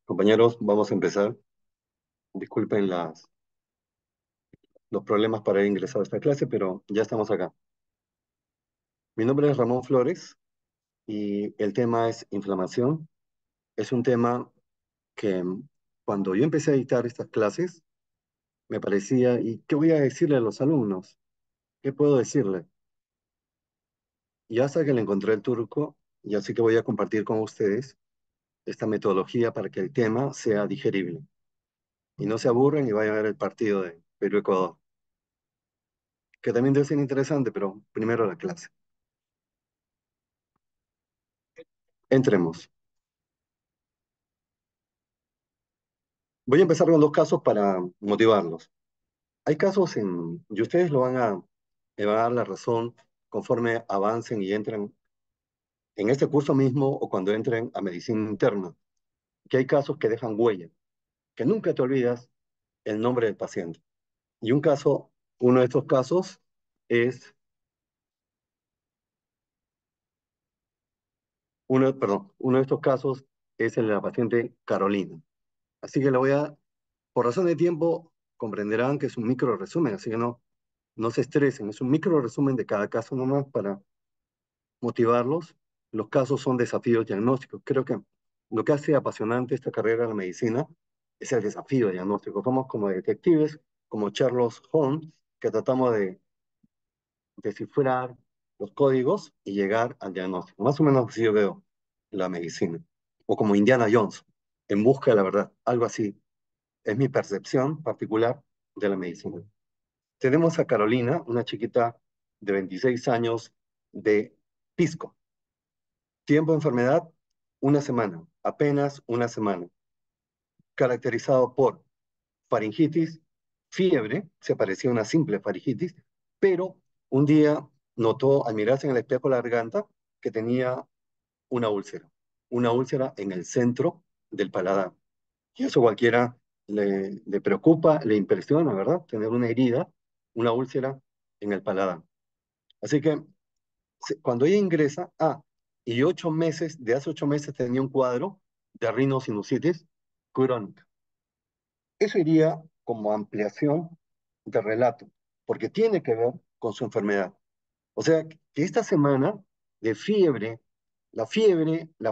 Compañeros, vamos a empezar. Disculpen los problemas para ingresar a esta clase, pero ya estamos acá. Mi nombre es Ramón Flores y el tema es inflamación. Es un tema que cuando yo empecé a dictar estas clases, me parecía, ¿y qué voy a decirle a los alumnos? ¿Qué puedo decirle? Y hasta que le encontré el turco, y así que voy a compartir con ustedes esta metodología para que el tema sea digerible. Y no se aburren y vayan a ver el partido de Perú-Ecuador, que también debe ser interesante, pero primero la clase. Entremos. Voy a empezar con dos casos para motivarlos. Hay casos y ustedes me van a dar la razón conforme avancen y entren en este curso mismo o cuando entren a medicina interna, que hay casos que dejan huella, que nunca te olvidas el nombre del paciente. Y uno de estos casos es, uno de estos casos es el de la paciente Carolina. Así que por razón de tiempo, comprenderán que es un micro resumen, así que no se estresen, es un micro resumen de cada caso nomás para motivarlos. Los casos son desafíos diagnósticos. Creo que lo que hace apasionante esta carrera de la medicina es el desafío diagnóstico. Somos como detectives, como Sherlock Holmes, que tratamos de descifrar los códigos y llegar al diagnóstico. Más o menos así yo veo la medicina. O como Indiana Jones, en busca de la verdad. Algo así. Es mi percepción particular de la medicina. Tenemos a Carolina, una chiquita de 26 años de Pisco. Tiempo de enfermedad, una semana, apenas una semana. Caracterizado por faringitis, fiebre, se parecía a una simple faringitis, pero un día notó al mirarse en el espejo de la garganta que tenía una úlcera en el centro del paladar. Y eso cualquiera le preocupa, le impresiona, ¿verdad? Tener una herida, una úlcera en el paladar. Así que cuando ella ingresa, y de hace 8 meses tenía un cuadro de rinosinusitis crónica. Eso iría como ampliación de relato, porque tiene que ver con su enfermedad. O sea, que esta semana de fiebre, la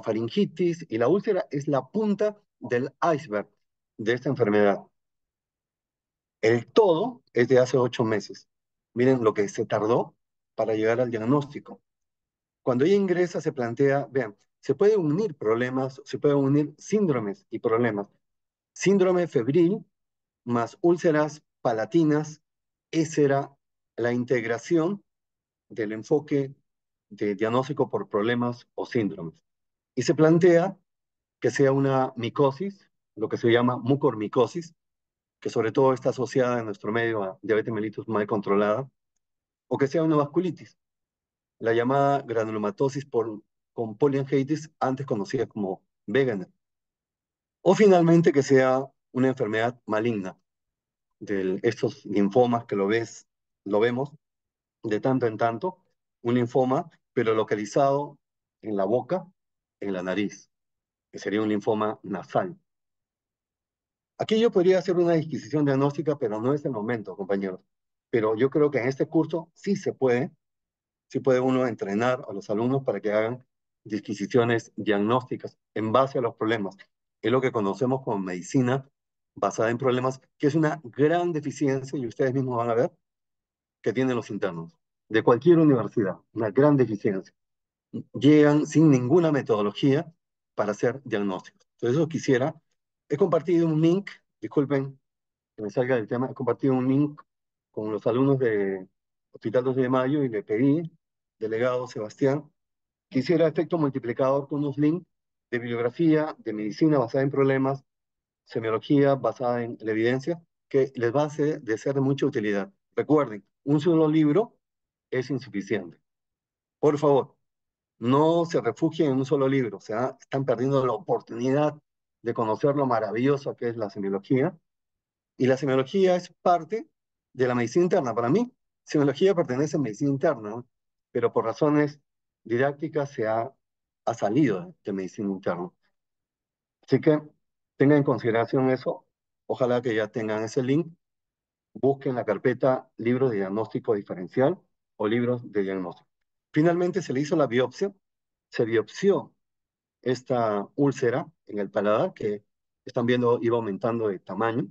faringitis y la úlcera es la punta del iceberg de esta enfermedad. El todo es de hace 8 meses. Miren lo que se tardó para llegar al diagnóstico. Cuando ella ingresa se plantea, vean, se pueden unir problemas, se pueden unir síndromes y problemas. Síndrome febril más úlceras palatinas, esa era la integración del enfoque de diagnóstico por problemas o síndromes. Y se plantea que sea una micosis, lo que se llama mucormicosis, que sobre todo está asociada en nuestro medio a diabetes mellitus mal controlada, o que sea una vasculitis, la llamada granulomatosis con poliangiitis, antes conocida como Wegener. O finalmente que sea una enfermedad maligna de estos linfomas que lo vemos de tanto en tanto, un linfoma, pero localizado en la boca, en la nariz, que sería un linfoma nasal. Aquí yo podría hacer una disquisición diagnóstica, pero no es el momento, compañeros. Pero yo creo que en este curso sí puede uno entrenar a los alumnos para que hagan disquisiciones diagnósticas en base a los problemas. Es lo que conocemos como medicina basada en problemas, que es una gran deficiencia, y ustedes mismos van a ver, que tienen los internos de cualquier universidad, una gran deficiencia. Llegan sin ninguna metodología para hacer diagnósticos. Entonces, he compartido un link, disculpen que me salga del tema, he compartido un link con los alumnos de Hospital 2 de Mayo y le pedí, delegado Sebastián, que hiciera efecto multiplicador con unos links de bibliografía, de medicina basada en problemas, semiología basada en la evidencia, que les va a ser de mucha utilidad. Recuerden, un solo libro es insuficiente. Por favor, no se refugien en un solo libro, o sea, están perdiendo la oportunidad de conocer lo maravilloso que es la semiología. Y la semiología es parte de la medicina interna. Para mí, semiología pertenece a medicina interna, ¿no? Pero por razones didácticas ha salido de medicina interna. Así que Tengan en consideración eso. Ojalá que ya tengan ese link. Busquen la carpeta libros de diagnóstico diferencial o libros de diagnóstico. Finalmente se le hizo la biopsia, se biopsió esta úlcera en el paladar que están viendo iba aumentando de tamaño.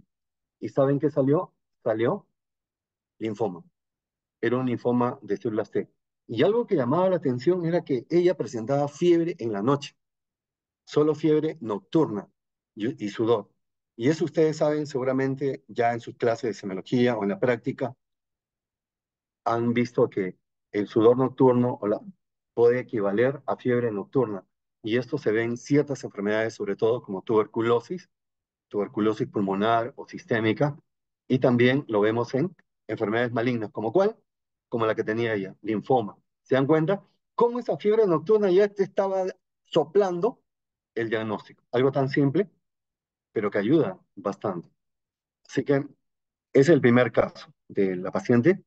¿Y saben qué salió? Salió linfoma. Era un linfoma de células T. Y algo que llamaba la atención era que ella presentaba fiebre en la noche, solo fiebre nocturna y sudor. Y eso ustedes saben seguramente ya en sus clases de semiología o en la práctica, han visto que el sudor nocturno puede equivaler a fiebre nocturna. Y esto se ve en ciertas enfermedades, sobre todo como tuberculosis pulmonar o sistémica, y también lo vemos en enfermedades malignas, como cuál, como la que tenía ella, linfoma. ¿Se dan cuenta? Cómo esa fiebre nocturna ya te estaba soplando el diagnóstico. Algo tan simple, pero que ayuda bastante. Así que ese es el primer caso de la paciente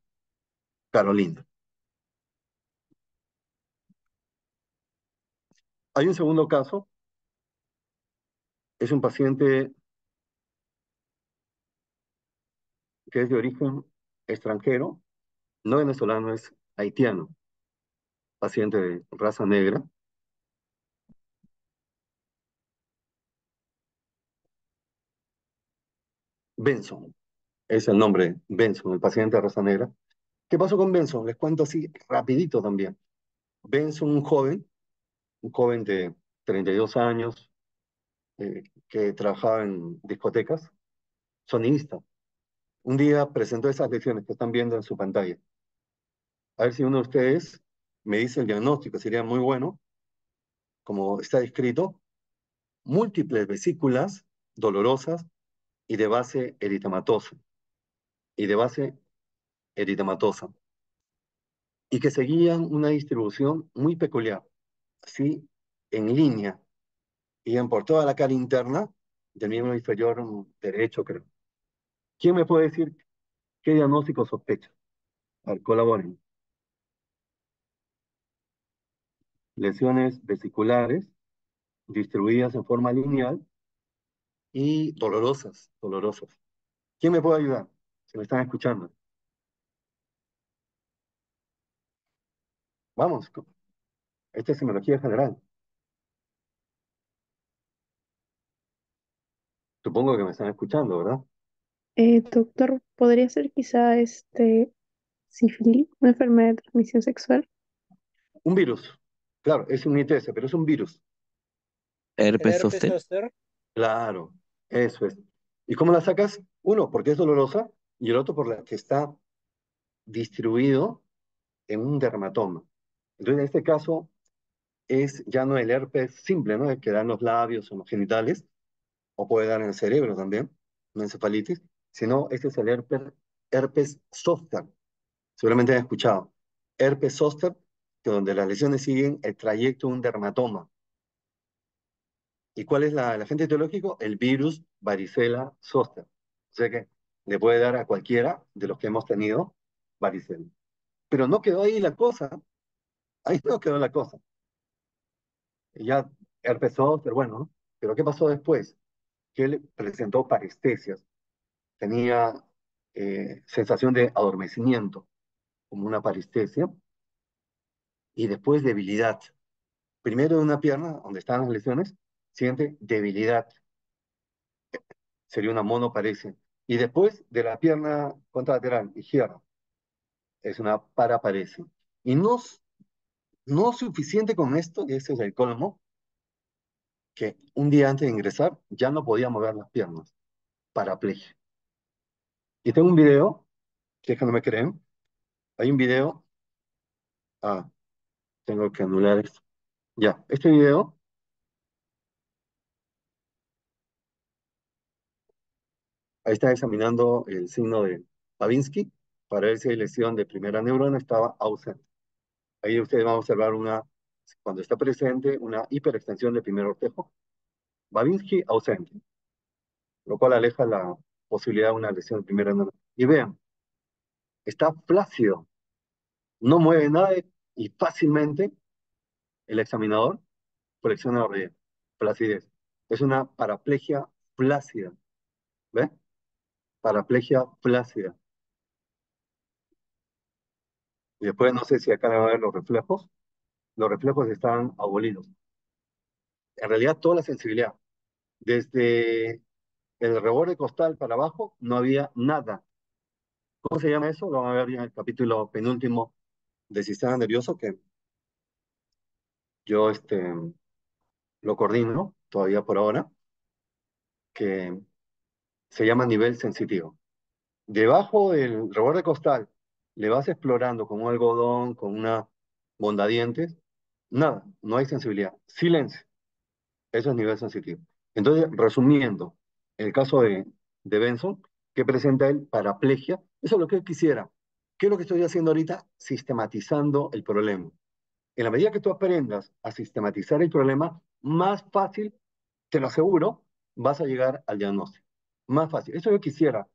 Carolina. Hay un segundo caso, es un paciente que es de origen extranjero, no venezolano, es haitiano, paciente de raza negra. Benson, es el nombre, Benson, el paciente de raza negra. ¿Qué pasó con Benson? Les cuento así rapidito también. Benson, un joven de 32 años, que trabajaba en discotecas, sonidista. Un día presentó esas lesiones que están viendo en su pantalla. A ver si uno de ustedes me dice el diagnóstico, sería muy bueno, como está descrito, múltiples vesículas dolorosas y de base eritematosa, y de base eritematosa, y que seguían una distribución muy peculiar, así en línea, iban por toda la cara interna del miembro inferior derecho, creo. ¿Quién me puede decir qué diagnóstico sospecha? A ver, colaboren. Lesiones vesiculares distribuidas en forma lineal y dolorosas, dolorosas. ¿Quién me puede ayudar? Si me están escuchando. Vamos, esta es semiología general. Supongo que me están escuchando, ¿verdad? Doctor, ¿podría ser quizá sífilis, una enfermedad de transmisión sexual? Un virus. Claro, es un ITS, pero es un virus. ¿El Herpes herpes zóster? zóster? Claro, eso es. ¿Y cómo la sacas? Uno, porque es dolorosa, y el otro por la que está distribuido en un dermatoma. Entonces, en este caso, es ya no el herpes simple, ¿no? El que da en los labios o en los genitales, o puede dar en el cerebro también, una encefalitis, sino este es el herpes zóster. Seguramente han escuchado. Herpes zóster, que donde las lesiones siguen el trayecto de un dermatoma. ¿Y cuál es el agente etiológico? El virus varicela zoster. O sea que le puede dar a cualquiera de los que hemos tenido varicela. Pero no quedó ahí la cosa. Ahí no quedó la cosa. Ya herpes zóster, bueno, ¿no? Pero ¿qué pasó después? Que él presentó parestesias. Tenía sensación de adormecimiento, como una parestesia, y después debilidad. Primero de una pierna, donde están las lesiones, siente debilidad. Sería una monoparesia. Y después de la pierna contralateral izquierda, es una paraparesia. Y no suficiente con esto, y ese es el colmo, que un día antes de ingresar ya no podía mover las piernas, paraplegia. Y tengo un video, que es que no me creen, hay un video, ah, tengo que anular esto. Ya, este video, ahí está examinando el signo de Babinski para ver si la lesión de primera neurona estaba ausente. Ahí ustedes van a observar cuando está presente, una hiperextensión del primer ortejo. Babinski ausente, lo cual aleja la posibilidad de una lesión de primera neurona. Y vean, está flácido, no mueve nada y fácilmente el examinador flexiona la rodilla. Flacidez. Es una paraplegia flácida. ¿Ves? Paraplegia flácida. Y después no sé si acá le va a ver los reflejos. Los reflejos están abolidos. En realidad, toda la sensibilidad. Desde el reborde costal para abajo no había nada. ¿Cómo se llama eso? Lo van a ver en el capítulo penúltimo del sistema nervioso que yo lo coordino todavía por ahora, que se llama nivel sensitivo. Debajo del reborde costal le vas explorando con un algodón, con una bondadientes, nada, no hay sensibilidad. Silencio, eso es nivel sensitivo. Entonces, resumiendo, el caso de Benson, que presenta él paraplegia, eso es lo que él quisiera. ¿Qué es lo que estoy haciendo ahorita? Sistematizando el problema. En la medida que tú aprendas a sistematizar el problema, más fácil, te lo aseguro, vas a llegar al diagnóstico. Más fácil. Eso yo quisiera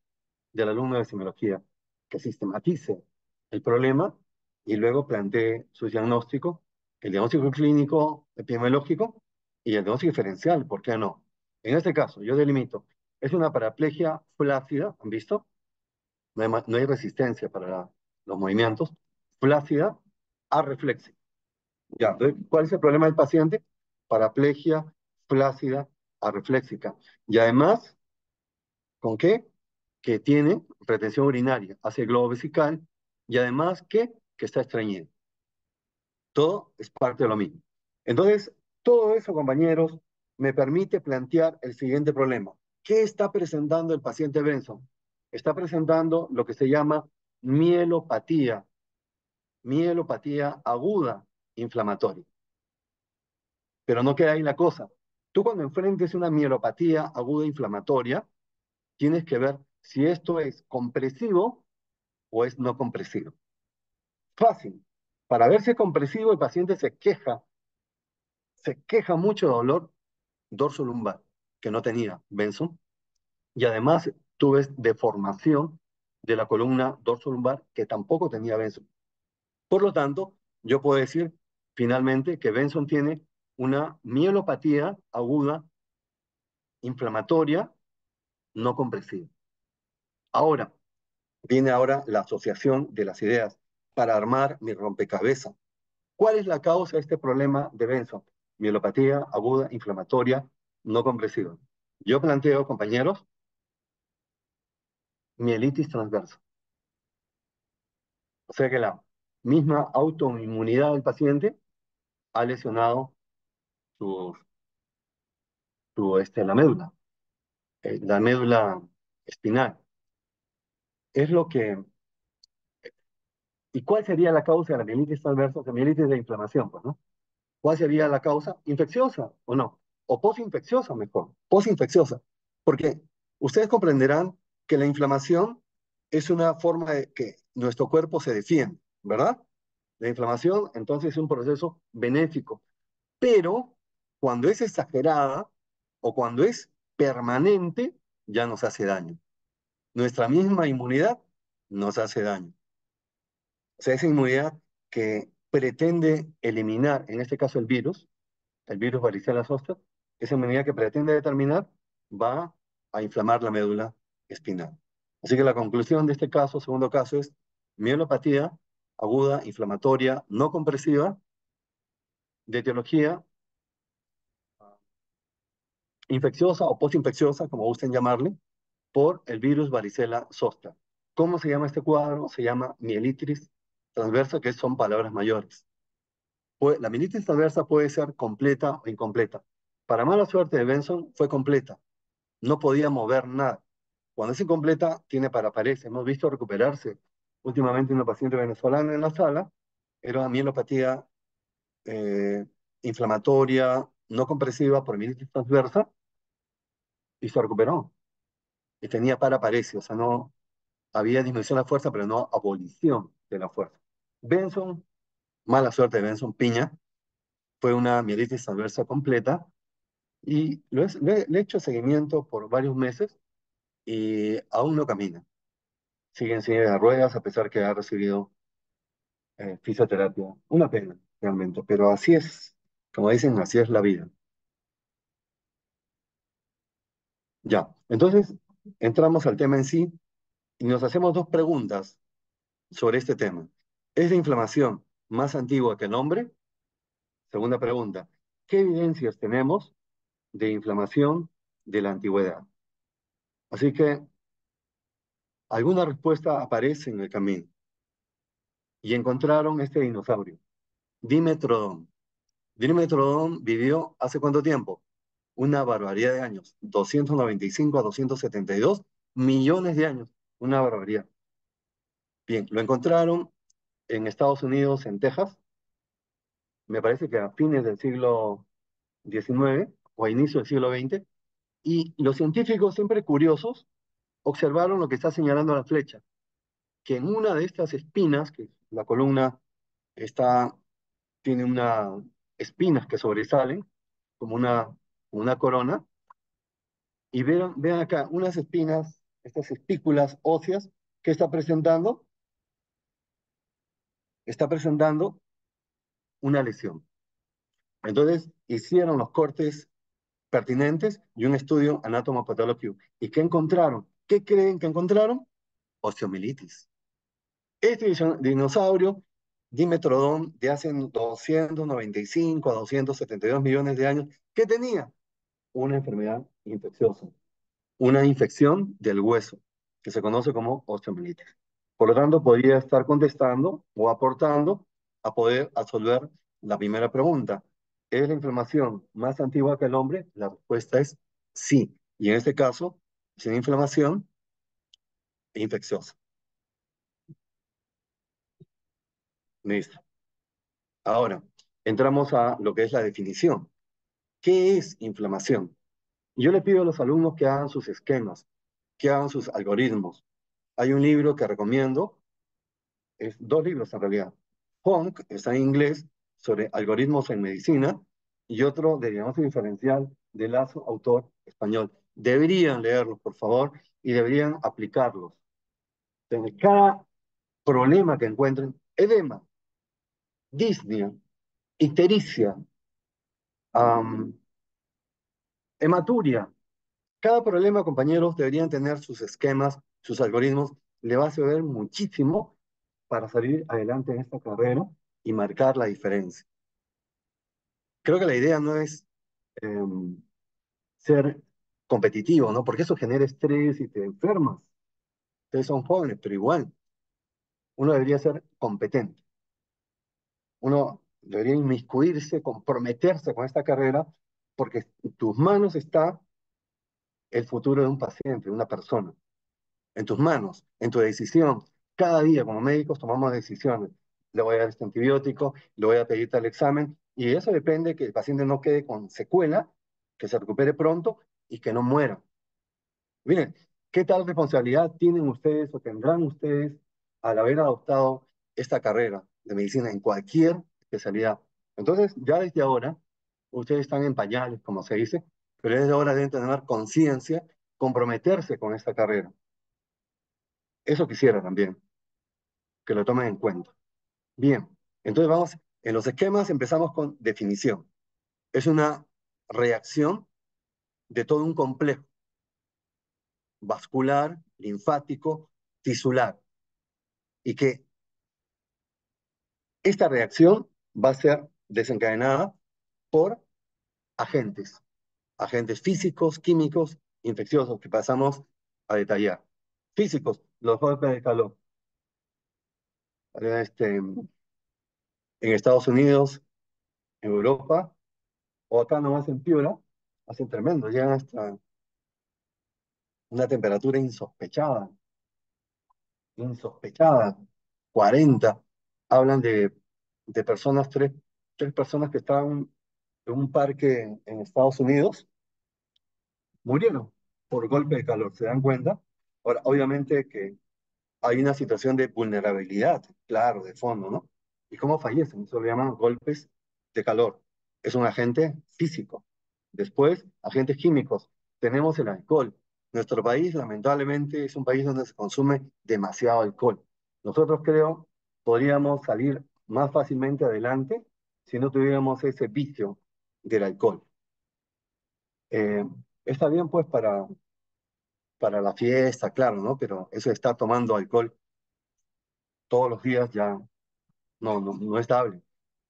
del alumno de semiología, que sistematice el problema y luego plantee su diagnóstico, el diagnóstico clínico, epidemiológico y el diagnóstico diferencial, ¿por qué no? En este caso, yo delimito, es una paraplegia flácida, ¿han visto? No hay resistencia para los movimientos, flácida, arreflexiva. Ya, entonces, ¿cuál es el problema del paciente? Paraplegia flácida, arreflexica. Y además, ¿con qué? Que tiene retención urinaria hacia el globo vesical y además que está estreñido. Todo es parte de lo mismo. Entonces, todo eso, compañeros, me permite plantear el siguiente problema. ¿Qué está presentando el paciente Benson? Está presentando lo que se llama mielopatía, mielopatía aguda inflamatoria. Pero no queda ahí la cosa. Tú cuando enfrentes una mielopatía aguda inflamatoria, tienes que ver si esto es compresivo o es no compresivo. Fácil. Para ver si es compresivo, el paciente se queja mucho de dolor dorso-lumbar, que no tenía Benson, y además tú ves deformación de la columna dorso-lumbar, que tampoco tenía Benson. Por lo tanto, yo puedo decir finalmente que Benson tiene una mielopatía aguda inflamatoria no compresiva. Ahora, viene ahora la asociación de las ideas para armar mi rompecabezas. ¿Cuál es la causa de este problema de Benson? Mielopatía aguda, inflamatoria, no compresiva. Yo planteo, compañeros, mielitis transversa. O sea que la misma autoinmunidad del paciente ha lesionado su, la médula espinal. Es lo que... ¿Y cuál sería la causa de la mielitis transversa? La mielitis de inflamación, pues, ¿no? ¿Cuál sería la causa? ¿Infecciosa o no? O posinfecciosa, mejor. Posinfecciosa. Porque ustedes comprenderán que la inflamación es una forma de que nuestro cuerpo se defiende, ¿verdad? La inflamación, entonces, es un proceso benéfico. Pero cuando es exagerada o cuando es permanente, ya nos hace daño. Nuestra misma inmunidad nos hace daño. O sea, esa inmunidad que pretende eliminar, en este caso el virus varicela zoster, esa inmunidad que pretende determinar va a inflamar la médula espinal. Así que la conclusión de este caso, segundo caso, es mielopatía aguda, inflamatoria, no compresiva, de etiología infecciosa o postinfecciosa, como gusten llamarle, por el virus varicela zoster. ¿Cómo se llama este cuadro? Se llama mielitis transversa, que son palabras mayores. La mielitis transversa puede ser completa o incompleta. Para mala suerte de Benson, fue completa. No podía mover nada. Cuando es incompleta, tiene paraparesia. Hemos visto recuperarse últimamente una paciente venezolana en la sala. Era una mielopatía eh, inflamatoria, no compresiva por mielitis transversa, y se recuperó. Y tenía paraparesia, o sea, no había disminución de la fuerza, pero no abolición de la fuerza. Benson, mala suerte de Benson Piña, fue una mielitis transversa completa y le he hecho seguimiento por varios meses y aún no camina. Sigue en silla de ruedas a pesar que ha recibido fisioterapia. Una pena, realmente, pero así es, como dicen, así es la vida. Ya, entonces entramos al tema en sí y nos hacemos dos preguntas sobre este tema. ¿Es la inflamación más antigua que el hombre? Segunda pregunta, ¿qué evidencias tenemos de inflamación de la antigüedad? Así que alguna respuesta aparece en el camino y encontraron este dinosaurio, Dimetrodon. Dimetrodon vivió ¿hace cuánto tiempo? Una barbaridad de años, 295 a 272 millones de años, una barbaridad. Bien, lo encontraron en Estados Unidos, en Texas, me parece que a fines del siglo XIX o a inicio del siglo XX, y los científicos, siempre curiosos, observaron lo que está señalando la flecha, que en una de estas espinas, que la columna está, tiene unas espinas que sobresalen, como una corona, y vean acá unas espinas, estas espículas óseas, que está presentando una lesión. Entonces hicieron los cortes pertinentes y un estudio anatomopatológico. ¿Y qué encontraron? ¿Qué creen que encontraron? Osteomilitis. Este dinosaurio, Dimetrodon, de hace 295 a 272 millones de años, ¿qué tenía? Una enfermedad infecciosa, una infección del hueso, que se conoce como osteomielitis. Por lo tanto, podría estar contestando o aportando a poder absolver la primera pregunta. ¿Es la inflamación más antigua que el hombre? La respuesta es sí. Y en este caso, es una inflamación infecciosa. Listo. Ahora, entramos a lo que es la definición. ¿Qué es inflamación? Yo le pido a los alumnos que hagan sus esquemas, que hagan sus algoritmos. Hay un libro que recomiendo, es dos libros en realidad. Funk, está en inglés, sobre algoritmos en medicina, y otro de diagnóstico diferencial de Lazo, autor español. Deberían leerlos, por favor, y deberían aplicarlos. En cada problema que encuentren, edema, disnea, ictericia, am, hematuria, cada problema, compañeros, deberían tener sus esquemas, sus algoritmos. Le va a servir muchísimo para salir adelante en esta carrera y marcar la diferencia. Creo que la idea no es eh, ser competitivo, ¿no? Porque eso genera estrés y te enfermas. Ustedes son jóvenes, pero igual, uno debería ser competente. Uno debería inmiscuirse, comprometerse con esta carrera, porque en tus manos está el futuro de un paciente, de una persona. En tus manos, en tu decisión. Cada día como médicos tomamos decisiones. Le voy a dar este antibiótico, le voy a pedir tal examen, y eso depende que el paciente no quede con secuela, que se recupere pronto y que no muera. Miren, ¿qué tal responsabilidad tienen ustedes o tendrán ustedes al haber adoptado esta carrera de medicina en cualquier especialidad? Entonces, ya desde ahora, ustedes están en pañales, como se dice, pero desde ahora deben tener conciencia, comprometerse con esta carrera. Eso quisiera también, que lo tomen en cuenta. Bien, entonces vamos, en los esquemas empezamos con definición. Es una reacción de todo un complejo vascular, linfático, tisular, y que esta reacción va a ser desencadenada por agentes, agentes físicos, químicos, infecciosos, que pasamos a detallar. Físicos, los golpes de calor. En Estados Unidos, en Europa, o acá nomás en Piura, hacen tremendo, llegan hasta una temperatura insospechada, 40. Hablan de personas, tres personas que estaban en un parque en Estados Unidos, murieron por golpe de calor, ¿se dan cuenta? Ahora, obviamente que hay una situación de vulnerabilidad, claro, de fondo, ¿no? ¿Y cómo fallecen? Eso lo llaman golpes de calor. Es un agente físico. Después, agentes químicos. Tenemos el alcohol. Nuestro país, lamentablemente, es un país donde se consume demasiado alcohol. Nosotros creo podríamos salir más fácilmente adelante si no tuviéramos ese vicio del alcohol. Eh, Está bien, pues, para para la fiesta, claro, ¿no? Pero eso de estar tomando alcohol todos los días ya no es estable.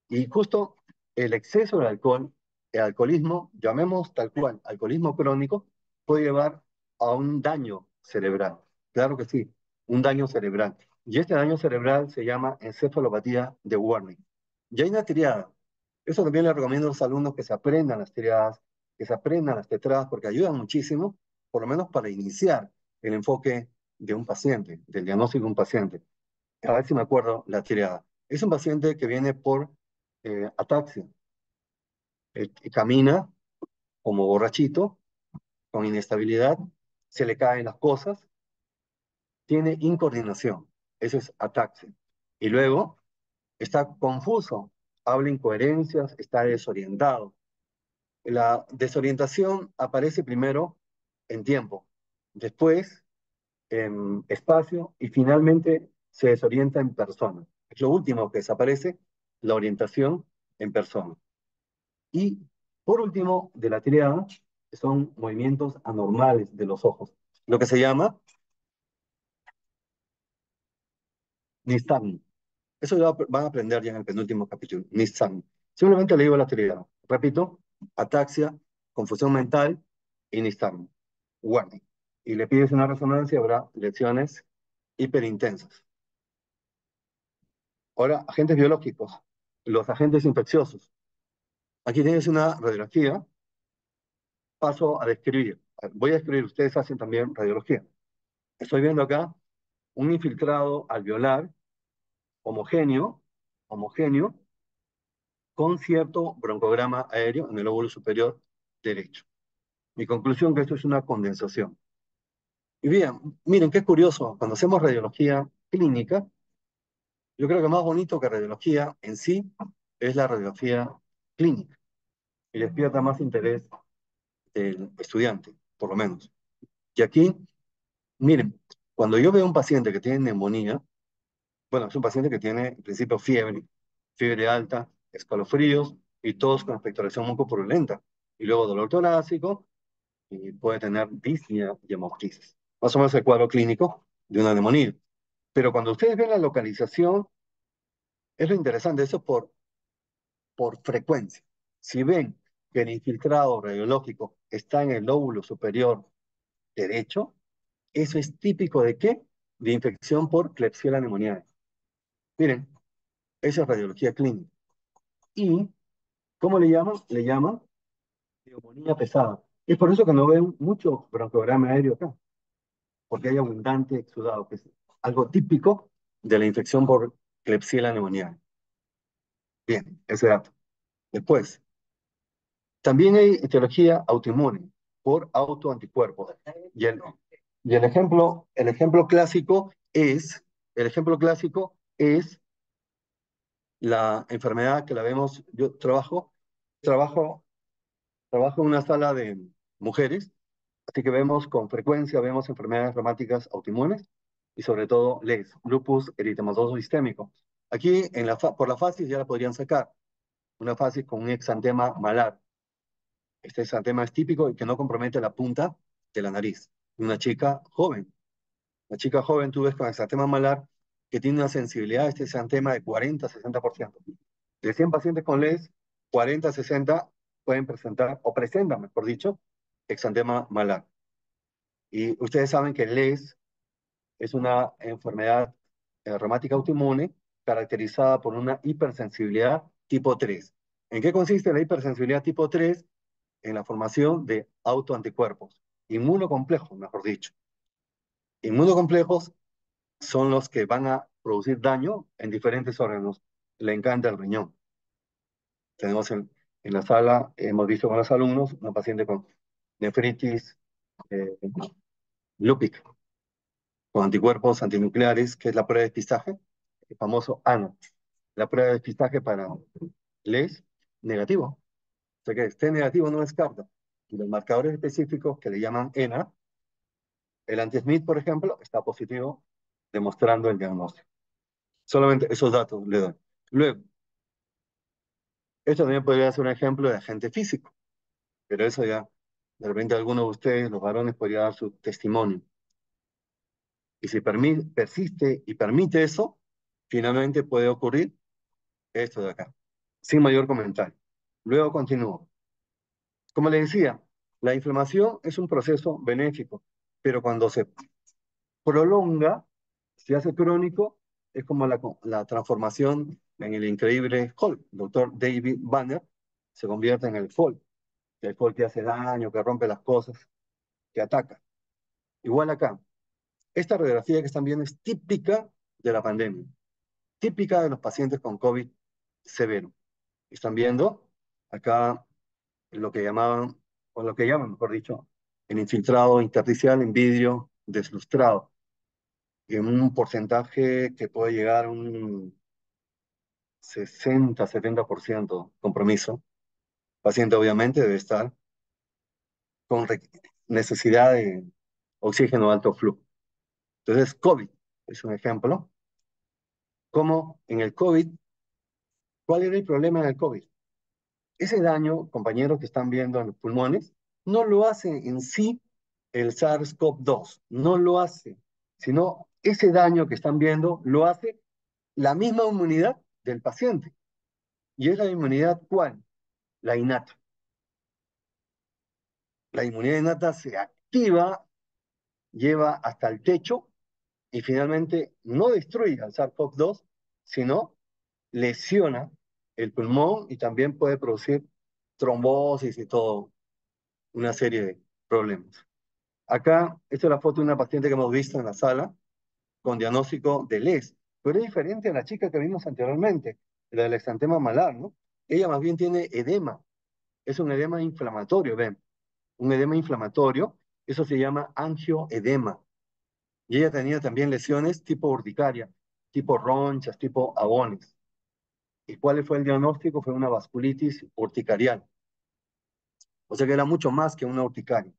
Y justo el exceso de alcohol, el alcoholismo, llamemos tal cual, alcoholismo crónico, puede llevar a un daño cerebral. Claro que sí, un daño cerebral. Y este daño cerebral se llama encefalopatía de Wernicke. Y hay una triada. Eso también le recomiendo a los alumnos que se aprendan las triadas, que se aprendan las tetradas, porque ayudan muchísimo, por lo menos para iniciar el enfoque de un paciente, del diagnóstico de un paciente. A ver si me acuerdo la triada. Es un paciente que viene por ataxia. Camina como borrachito, con inestabilidad, se le caen las cosas, tiene incoordinación. Eso es ataxia. Y luego está confuso, habla incoherencias, está desorientado. La desorientación aparece primero en tiempo, después en espacio y finalmente se desorienta en persona. Es lo último que desaparece, la orientación en persona. Y por último, de la tríada, son movimientos anormales de los ojos, lo que se llama nistagmo. Eso ya van a aprender ya en el penúltimo capítulo, nistagmo. Simplemente le digo la tríada. Repito, ataxia, confusión mental y nistagmo. Warning. Y le pides una resonancia, habrá lesiones hiperintensas. Ahora, agentes biológicos, los agentes infecciosos. Aquí tienes una radiografía, paso a describir. Voy a describir, ustedes hacen también radiología. Estoy viendo acá un infiltrado alveolar homogéneo, homogéneo, con cierto broncograma aéreo en el lóbulo superior derecho. Mi conclusión es que esto es una condensación. Y bien, miren qué curioso, cuando hacemos radiología clínica, yo creo que más bonito que radiología en sí es la radiografía clínica y despierta más interés del estudiante, por lo menos. Y aquí, miren, cuando yo veo un paciente que tiene neumonía, bueno, es un paciente que tiene, en principio, fiebre alta, escalofríos y tos con expectoración mucopurulenta. Y luego dolor torácico y puede tener disnea y hemoptisis. Más o menos el cuadro clínico de una neumonía. Pero cuando ustedes ven la localización, es lo interesante, eso por frecuencia. Si ven que el infiltrado radiológico está en el lóbulo superior derecho, eso es típico de ¿qué? De infección por Klebsiella pneumoniae. Miren, esa es radiología clínica. ¿Y cómo le llaman? Le llaman neumonía pesada. Es por eso que no ven mucho broncograma aéreo acá, porque hay abundante exudado, que es algo típico de la infección por Klebsiella pneumoniae. Bien, ese dato. Después, también hay etiología autoinmune por autoanticuerpos. Y el ejemplo clásico es la enfermedad que la vemos, yo trabajo, trabajo en una sala de mujeres. Así que vemos con frecuencia, vemos enfermedades reumáticas autoinmunes y sobre todo LES, lupus eritematoso sistémico. Aquí por la fasis ya la podrían sacar, una fasis con un exantema malar. Este exantema es típico y que no compromete la punta de la nariz. Una chica joven tú ves con exantema malar que tiene una sensibilidad a este exantema de 40-60%. De 100 pacientes con LES, 40-60 pueden presentar, o presentan, mejor dicho, exantema malar. Y ustedes saben que LES es una enfermedad reumática autoinmune caracterizada por una hipersensibilidad tipo 3. ¿En qué consiste la hipersensibilidad tipo 3? En la formación de autoanticuerpos, inmunocomplejos, mejor dicho. Inmunocomplejos son los que van a producir daño en diferentes órganos. Le encanta el riñón. Tenemos en la sala, hemos visto con los alumnos, una paciente con nefritis eh, lúpica, con anticuerpos antinucleares, que es la prueba de despistaje, el famoso ANO. La prueba de despistaje para LES, negativo. O sea que esté negativo no descarta. Y los marcadores específicos que le llaman ENA, el anti-Smith, por ejemplo, está positivo, demostrando el diagnóstico. Solamente esos datos le doy. Luego, esto también podría ser un ejemplo de agente físico, pero eso ya De repente alguno de ustedes, los varones, podría dar su testimonio. Y si persiste y permite eso, finalmente puede ocurrir esto de acá, sin mayor comentario. Luego continúo. Como le decía, la inflamación es un proceso benéfico, pero cuando se prolonga, se hace crónico, es como la transformación en el increíble Hulk. El doctor David Banner se convierte en el Hulk que hace daño, que rompe las cosas, que ataca. Igual acá, esta radiografía que están viendo es típica de la pandemia, típica de los pacientes con COVID severo. Están viendo acá lo que llamaban, o lo que llaman, mejor dicho, el infiltrado intersticial en vidrio deslustrado, en un porcentaje que puede llegar a un 60-70% compromiso. El paciente obviamente debe estar con necesidad de oxígeno de alto flujo. Entonces, COVID es un ejemplo. Como en el COVID, ¿cuál era el problema en el COVID? Ese daño, compañeros que están viendo en los pulmones, no lo hace en sí el SARS-CoV-2, no lo hace, sino ese daño que están viendo lo hace la misma inmunidad del paciente. ¿Y es la inmunidad cuál? La innata. La inmunidad innata se activa, lleva hasta el techo y finalmente no destruye al SARS-CoV-2, sino lesiona el pulmón y también puede producir trombosis y todo, una serie de problemas. Acá, esta es la foto de una paciente que hemos visto en la sala con diagnóstico de LES, pero es diferente a la chica que vimos anteriormente, la del exantema malar, ¿no? Ella más bien tiene edema, es un edema inflamatorio, ven, un edema inflamatorio, eso se llama angioedema. Y ella tenía también lesiones tipo urticaria, tipo ronchas, tipo abones. ¿Y cuál fue el diagnóstico? Fue una vasculitis urticarial. O sea que era mucho más que una urticaria.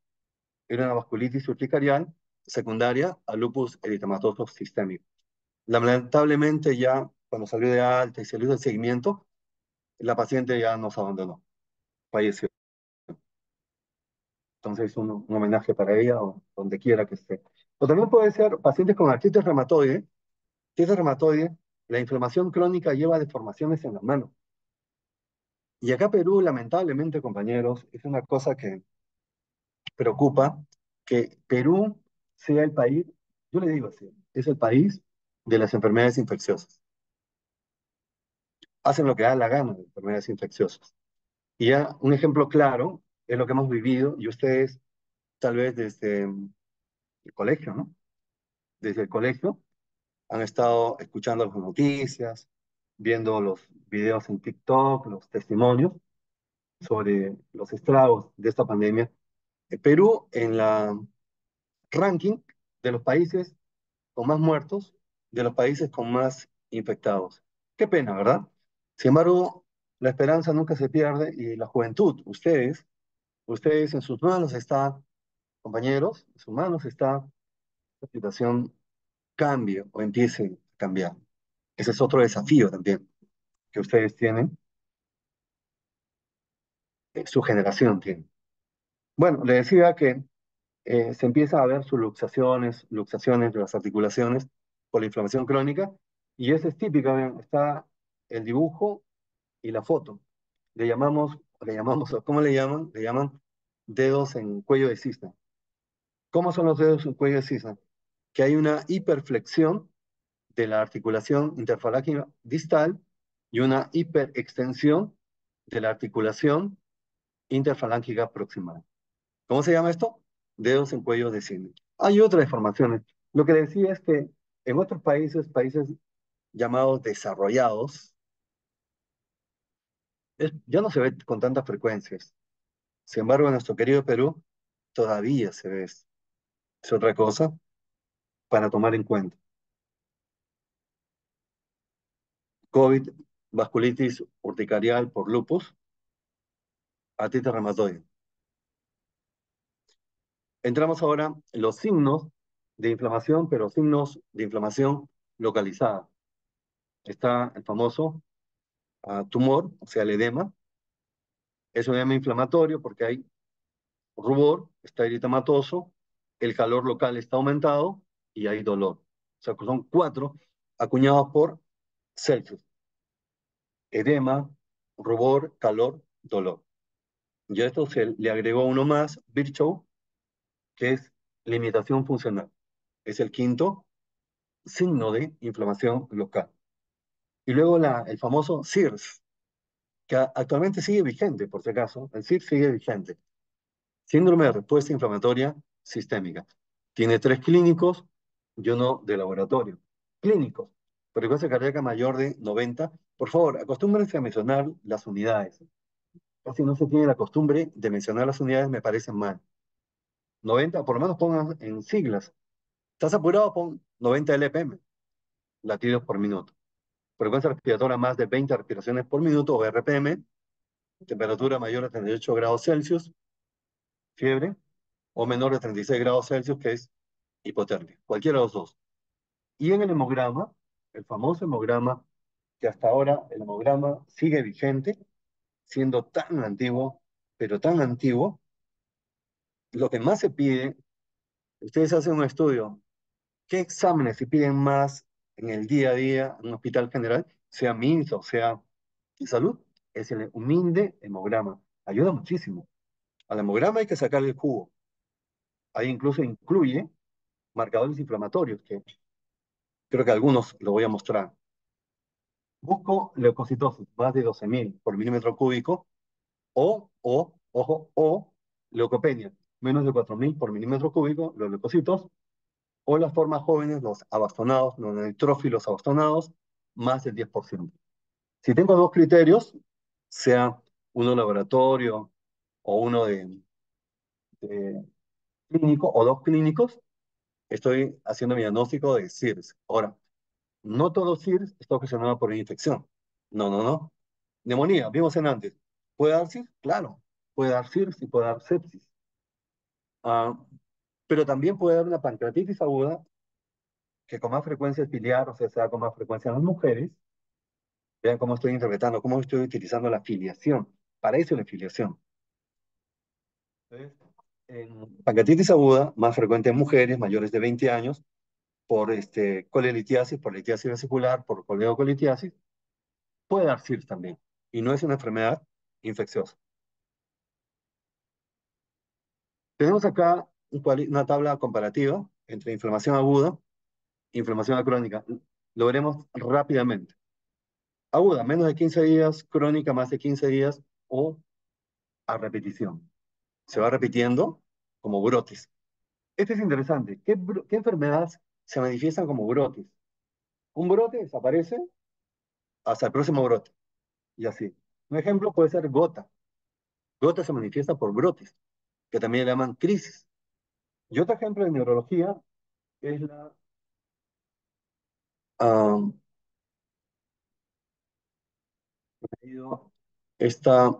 Era una vasculitis urticarial secundaria a lupus eritematoso sistémico. Lamentablemente ya cuando salió de alta y salió del seguimiento, la paciente ya nos abandonó, falleció. Entonces un homenaje para ella o donde quiera que esté. O también puede ser pacientes con artritis reumatoide. Artritis reumatoide, la inflamación crónica lleva deformaciones en la mano. Y acá Perú, lamentablemente, compañeros, es una cosa que preocupa, que Perú sea el país, yo le digo así, es el país de las enfermedades infecciosas. Hacen lo que da la gana de enfermedades infecciosas. Y ya un ejemplo claro es lo que hemos vivido, y ustedes tal vez desde el colegio, ¿no? Desde el colegio han estado escuchando las noticias, viendo los videos en TikTok, los testimonios sobre los estragos de esta pandemia. Perú en la ranking de los países con más muertos, de los países con más infectados. Qué pena, ¿verdad? Sin embargo, la esperanza nunca se pierde y la juventud, ustedes en sus manos está, compañeros, en sus manos está la situación cambie o empiece a cambiar. Ese es otro desafío también que ustedes tienen, su generación tiene. Bueno, le decía que se empieza a ver luxaciones de las articulaciones por la inflamación crónica, y eso es típica, vean, está el dibujo y la foto. ¿Cómo le llaman? Le llaman dedos en cuello de cisne. ¿Cómo son los dedos en cuello de cisne? Que hay una hiperflexión de la articulación interfalángica distal y una hiperextensión de la articulación interfalángica proximal. ¿Cómo se llama esto? Dedos en cuello de cisne. Hay otras deformaciones. Lo que decía es que en otros países llamados desarrollados, ya no se ve con tantas frecuencias. Sin embargo, en nuestro querido Perú todavía se ve esto. Es otra cosa para tomar en cuenta. COVID, vasculitis urticarial por lupus, artritis reumatoide. Entramos ahora en los signos de inflamación, pero signos de inflamación localizada. Está el famoso tumor, o sea, el edema. Es un edema inflamatorio porque hay rubor, está eritematoso, el calor local está aumentado y hay dolor. O sea, que son cuatro acuñados por Celsius. Edema, rubor, calor, dolor. Y a esto se le agregó uno más, Virchow, que es limitación funcional. Es el quinto signo de inflamación local. Y luego el famoso SIRS, que actualmente sigue vigente, por si acaso. El SIRS sigue vigente. Síndrome de respuesta inflamatoria sistémica. Tiene tres clínicos y uno de laboratorio. Clínicos. Frecuencia cardíaca mayor de 90. Por favor, acostúmbrense a mencionar las unidades. Casi no se tiene la costumbre de mencionar las unidades, me parecen mal. 90, por lo menos pongan en siglas. ¿Estás apurado? Pon 90 LPM, latidos por minuto. Frecuencia respiratoria más de 20 respiraciones por minuto o RPM. Temperatura mayor a 38 grados Celsius. Fiebre. O menor de 36 grados Celsius, que es hipotermia. Cualquiera de los dos. Y en el hemograma, el famoso hemograma, que hasta ahora el hemograma sigue vigente, siendo tan antiguo, pero tan antiguo, lo que más se pide, ustedes hacen un estudio, ¿qué exámenes se piden más en el día a día en un hospital general, sea MINSA o sea de salud? Es el humilde hemograma. Ayuda muchísimo. Al hemograma hay que sacarle el jugo. Ahí incluso incluye marcadores inflamatorios, que creo que algunos lo voy a mostrar. Busco leucocitosis, más de 12.000 por milímetro cúbico, ojo, leucopenia, menos de 4.000 por milímetro cúbico, los leucocitos, o las formas jóvenes, los abastonados, los neutrófilos abastonados, más del 10%. Si tengo dos criterios, sea uno laboratorio o uno de clínico o dos clínicos, estoy haciendo mi diagnóstico de SIRS. Ahora, no todo SIRS está ocasionado por una infección. No, no, no. Neumonía, vimos en antes. ¿Puede dar SIRS? Claro. Puede dar SIRS y puede dar sepsis. Ah, pero también puede dar una pancreatitis aguda que con más frecuencia es biliar, o sea, se da con más frecuencia en las mujeres. Vean cómo estoy interpretando, cómo estoy utilizando la filiación. Para eso la filiación. Entonces, en pancreatitis aguda, más frecuente en mujeres mayores de 20 años, por colelitiasis, por litiasis vesicular, por coledocolitiasis, puede dar SIRS también. Y no es una enfermedad infecciosa. Tenemos acá una tabla comparativa entre inflamación aguda e inflamación crónica. Lo veremos rápidamente. Aguda, menos de 15 días, crónica, más de 15 días o a repetición. Se va repitiendo como brotes. Este es interesante. ¿Qué enfermedades se manifiestan como brotes? Un brote desaparece hasta el próximo brote y así. Un ejemplo puede ser gota. Gota se manifiesta por brotes, que también le llaman crisis. Y otro ejemplo de neurología es ah, esta,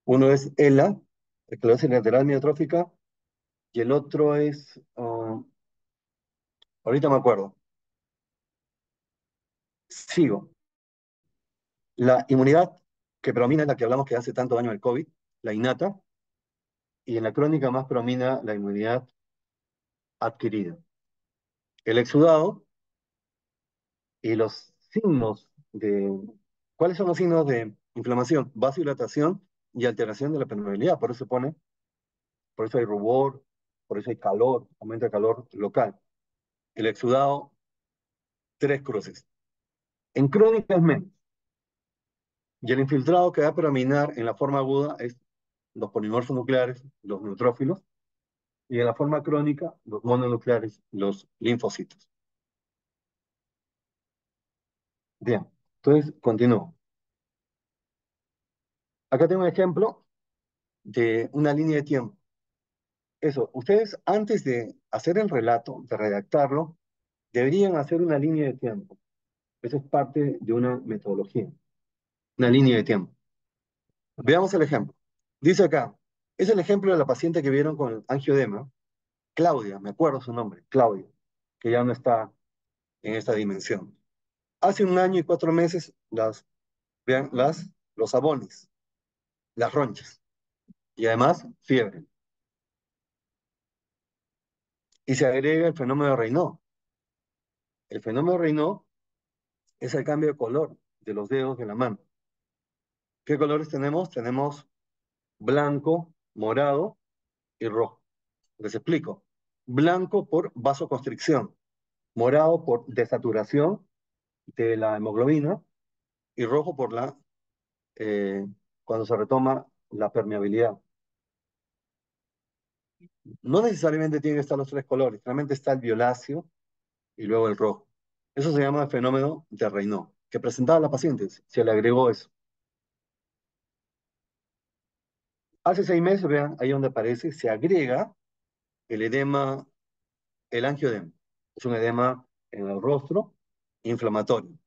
uno es ELA, esclerosis lateral miotrófica, y el otro es, ahorita me acuerdo, sigo. La inmunidad que predomina es la que hablamos que hace tanto daño al COVID, la innata, y en la crónica más predomina la inmunidad adquirida. El exudado y los signos de... ¿Cuáles son los signos de inflamación? Vasodilatación y alteración de la permeabilidad. Por eso hay rubor, por eso hay calor, aumenta el calor local. El exudado, tres cruces. En crónica es menos. Y el infiltrado que va a predominar en la forma aguda es los polimorfos nucleares, los neutrófilos, y en la forma crónica, los mononucleares, los linfocitos. Bien, entonces continúo. Acá tengo un ejemplo de una línea de tiempo. Eso, ustedes antes de hacer el relato, de redactarlo, deberían hacer una línea de tiempo. Eso es parte de una metodología, una línea de tiempo. Veamos el ejemplo. Dice acá, es el ejemplo de la paciente que vieron con angioedema, Claudia, me acuerdo su nombre, Claudia, que ya no está en esta dimensión. Hace 1 año y 4 meses, vean, los abones, las ronchas, y además fiebre. Y se agrega el fenómeno de Raynaud. El fenómeno de Raynaud es el cambio de color de los dedos de la mano. ¿Qué colores tenemos? Tenemos blanco, morado y rojo. Les explico. Blanco por vasoconstricción, morado por desaturación de la hemoglobina y rojo por eh, cuando se retoma la permeabilidad. No necesariamente tienen que estar los tres colores, realmente está el violáceo y luego el rojo. Eso se llama el fenómeno de Raynaud, que presentaba la paciente, se le agregó eso. Hace 6 meses, vean, ahí donde aparece, se agrega el edema, el angioedema. Es un edema en el rostro inflamatorio.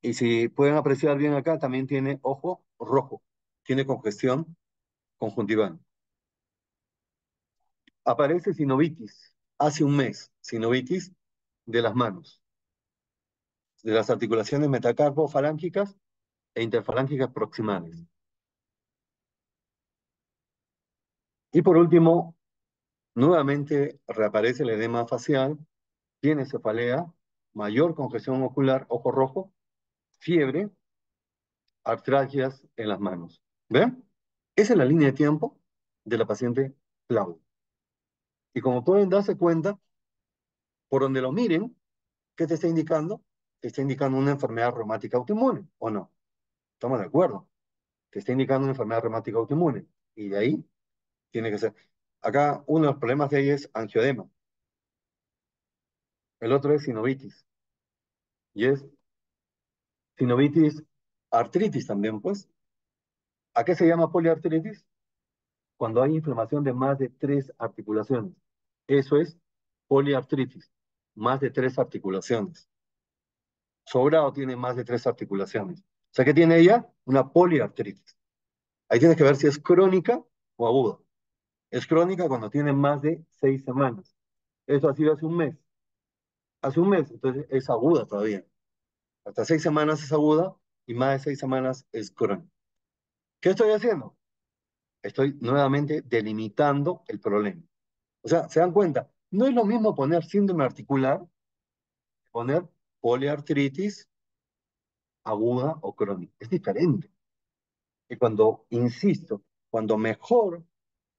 Y si pueden apreciar bien acá, también tiene ojo rojo, tiene congestión conjuntival. Aparece sinovitis, hace un mes, sinovitis de las manos, de las articulaciones metacarpofalángicas e interfalángicas proximales. Y por último, nuevamente reaparece el edema facial, tiene cefalea, mayor congestión ocular, ojo rojo, fiebre, artralgias en las manos. ¿Ven? Esa es la línea de tiempo de la paciente Claudia. Y como pueden darse cuenta, por donde lo miren, ¿qué te está indicando? Te está indicando una enfermedad reumática autoinmune, ¿o no? Estamos de acuerdo. Te está indicando una enfermedad reumática autoinmune. Y de ahí tiene que ser. Acá uno de los problemas de ahí es angioedema. El otro es sinovitis. Y es sinovitis artritis también, pues. ¿A qué se llama poliartritis? Cuando hay inflamación de más de 3 articulaciones. Eso es poliartritis. Más de 3 articulaciones. Sobrado tiene más de 3 articulaciones. O sea, ¿qué tiene ella? Una poliartritis. Ahí tienes que ver si es crónica o aguda. Es crónica cuando tiene más de 6 semanas. Eso ha sido hace un mes. Hace un mes, entonces es aguda todavía. Hasta 6 semanas es aguda y más de 6 semanas es crónica. ¿Qué estoy haciendo? Estoy nuevamente delimitando el problema. O sea, ¿se dan cuenta? No es lo mismo poner síndrome articular, poner poliartritis aguda o crónica. Es diferente. Y cuando, insisto, cuando mejor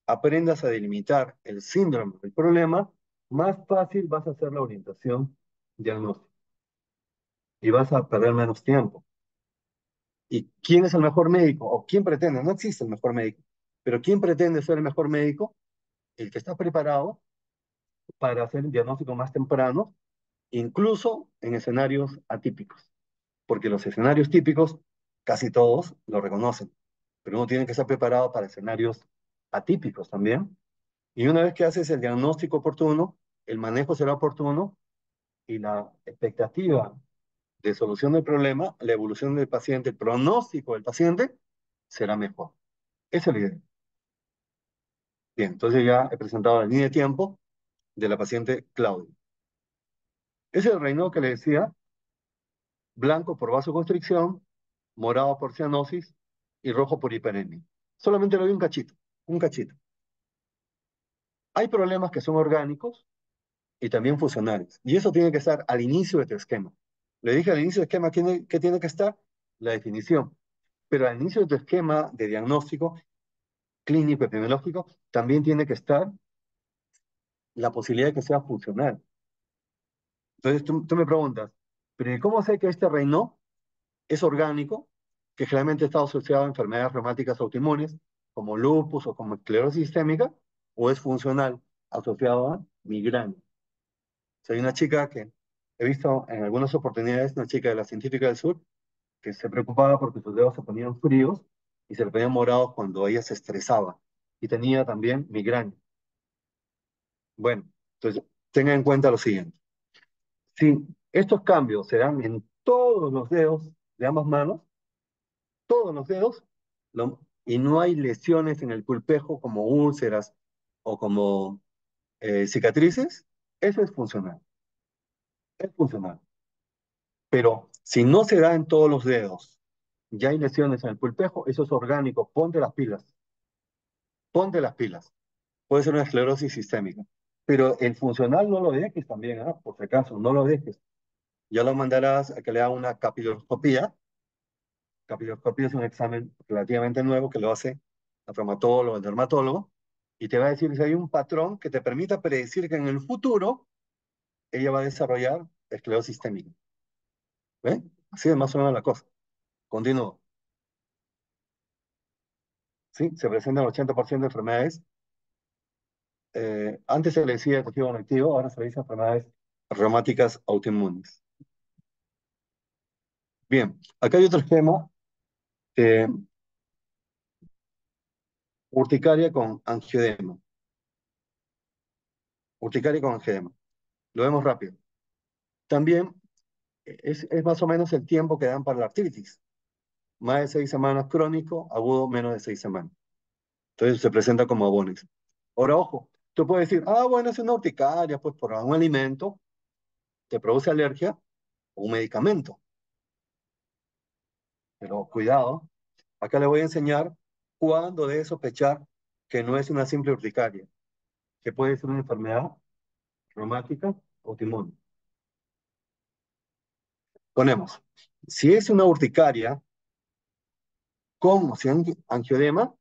aprendas a delimitar el síndrome del problema, más fácil vas a hacer la orientación diagnóstica y vas a perder menos tiempo. ¿Y quién es el mejor médico? ¿O quién pretende? No existe el mejor médico. Pero ¿quién pretende ser el mejor médico? El que está preparado para hacer el diagnóstico más temprano, incluso en escenarios atípicos. Porque los escenarios típicos, casi todos lo reconocen. Pero uno tiene que estar preparado para escenarios atípicos también. Y una vez que haces el diagnóstico oportuno, el manejo será oportuno y la expectativa de solución del problema, la evolución del paciente, el pronóstico del paciente será mejor. Esa es la idea. Bien, entonces ya he presentado la línea de tiempo de la paciente Claudia. Ese es el Raynaud que le decía, blanco por vasoconstricción, morado por cianosis y rojo por hiperemia. Solamente le doy un cachito, un cachito. Hay problemas que son orgánicos y también funcionales. Y eso tiene que estar al inicio de tu esquema. Le dije al inicio del esquema que tiene que estar la definición, pero al inicio de tu esquema de diagnóstico clínico epidemiológico también tiene que estar la posibilidad de que sea funcional. Entonces tú me preguntas, pero ¿y cómo sé que este reino es orgánico, que generalmente está asociado a enfermedades reumáticas autoinmunes, como lupus o como esclerosis sistémica, o es funcional, asociado a migraña? O sea, hay una chica que he visto en algunas oportunidades, una chica de la Científica del Sur, que se preocupaba porque sus dedos se ponían fríos y se le ponían morados cuando ella se estresaba. Y tenía también migraña. Bueno, entonces tengan en cuenta lo siguiente. Si estos cambios se dan en todos los dedos de ambas manos, todos los dedos, y no hay lesiones en el pulpejo como úlceras o como cicatrices, eso es funcional. Es funcional. Pero si no se da en todos los dedos, ya hay lesiones en el pulpejo, eso es orgánico, ponte las pilas, ponte las pilas. Puede ser una esclerosis sistémica. Pero el funcional no lo dejes también, ¿ah? Por si acaso, no lo dejes. Ya lo mandarás a que le haga una capiloscopía. Capiloscopía es un examen relativamente nuevo que lo hace el traumatólogo, o el dermatólogo, y te va a decir si hay un patrón que te permita predecir que en el futuro ella va a desarrollar esclerosis sistémica. ¿Ven? Así es más o menos la cosa. Continúo. ¿Sí? Se presentan el 80% de enfermedades. Antes se le decía tejido conectivo, ahora se le dice enfermedades reumáticas autoinmunes. Bien, acá hay otro esquema, eh, urticaria con angioedema. Urticaria con angioedema. Lo vemos rápido. También es más o menos el tiempo que dan para la artritis. Más de 6 semanas crónico, agudo menos de 6 semanas. Entonces se presenta como abones. Ahora, ojo, tú puedes decir, ah, bueno, es una urticaria, pues por un alimento te produce alergia o un medicamento. Pero cuidado, acá le voy a enseñar cuándo debe sospechar que no es una simple urticaria, que puede ser una enfermedad reumática o autoinmune. Ponemos, si es una urticaria con o sin angiodema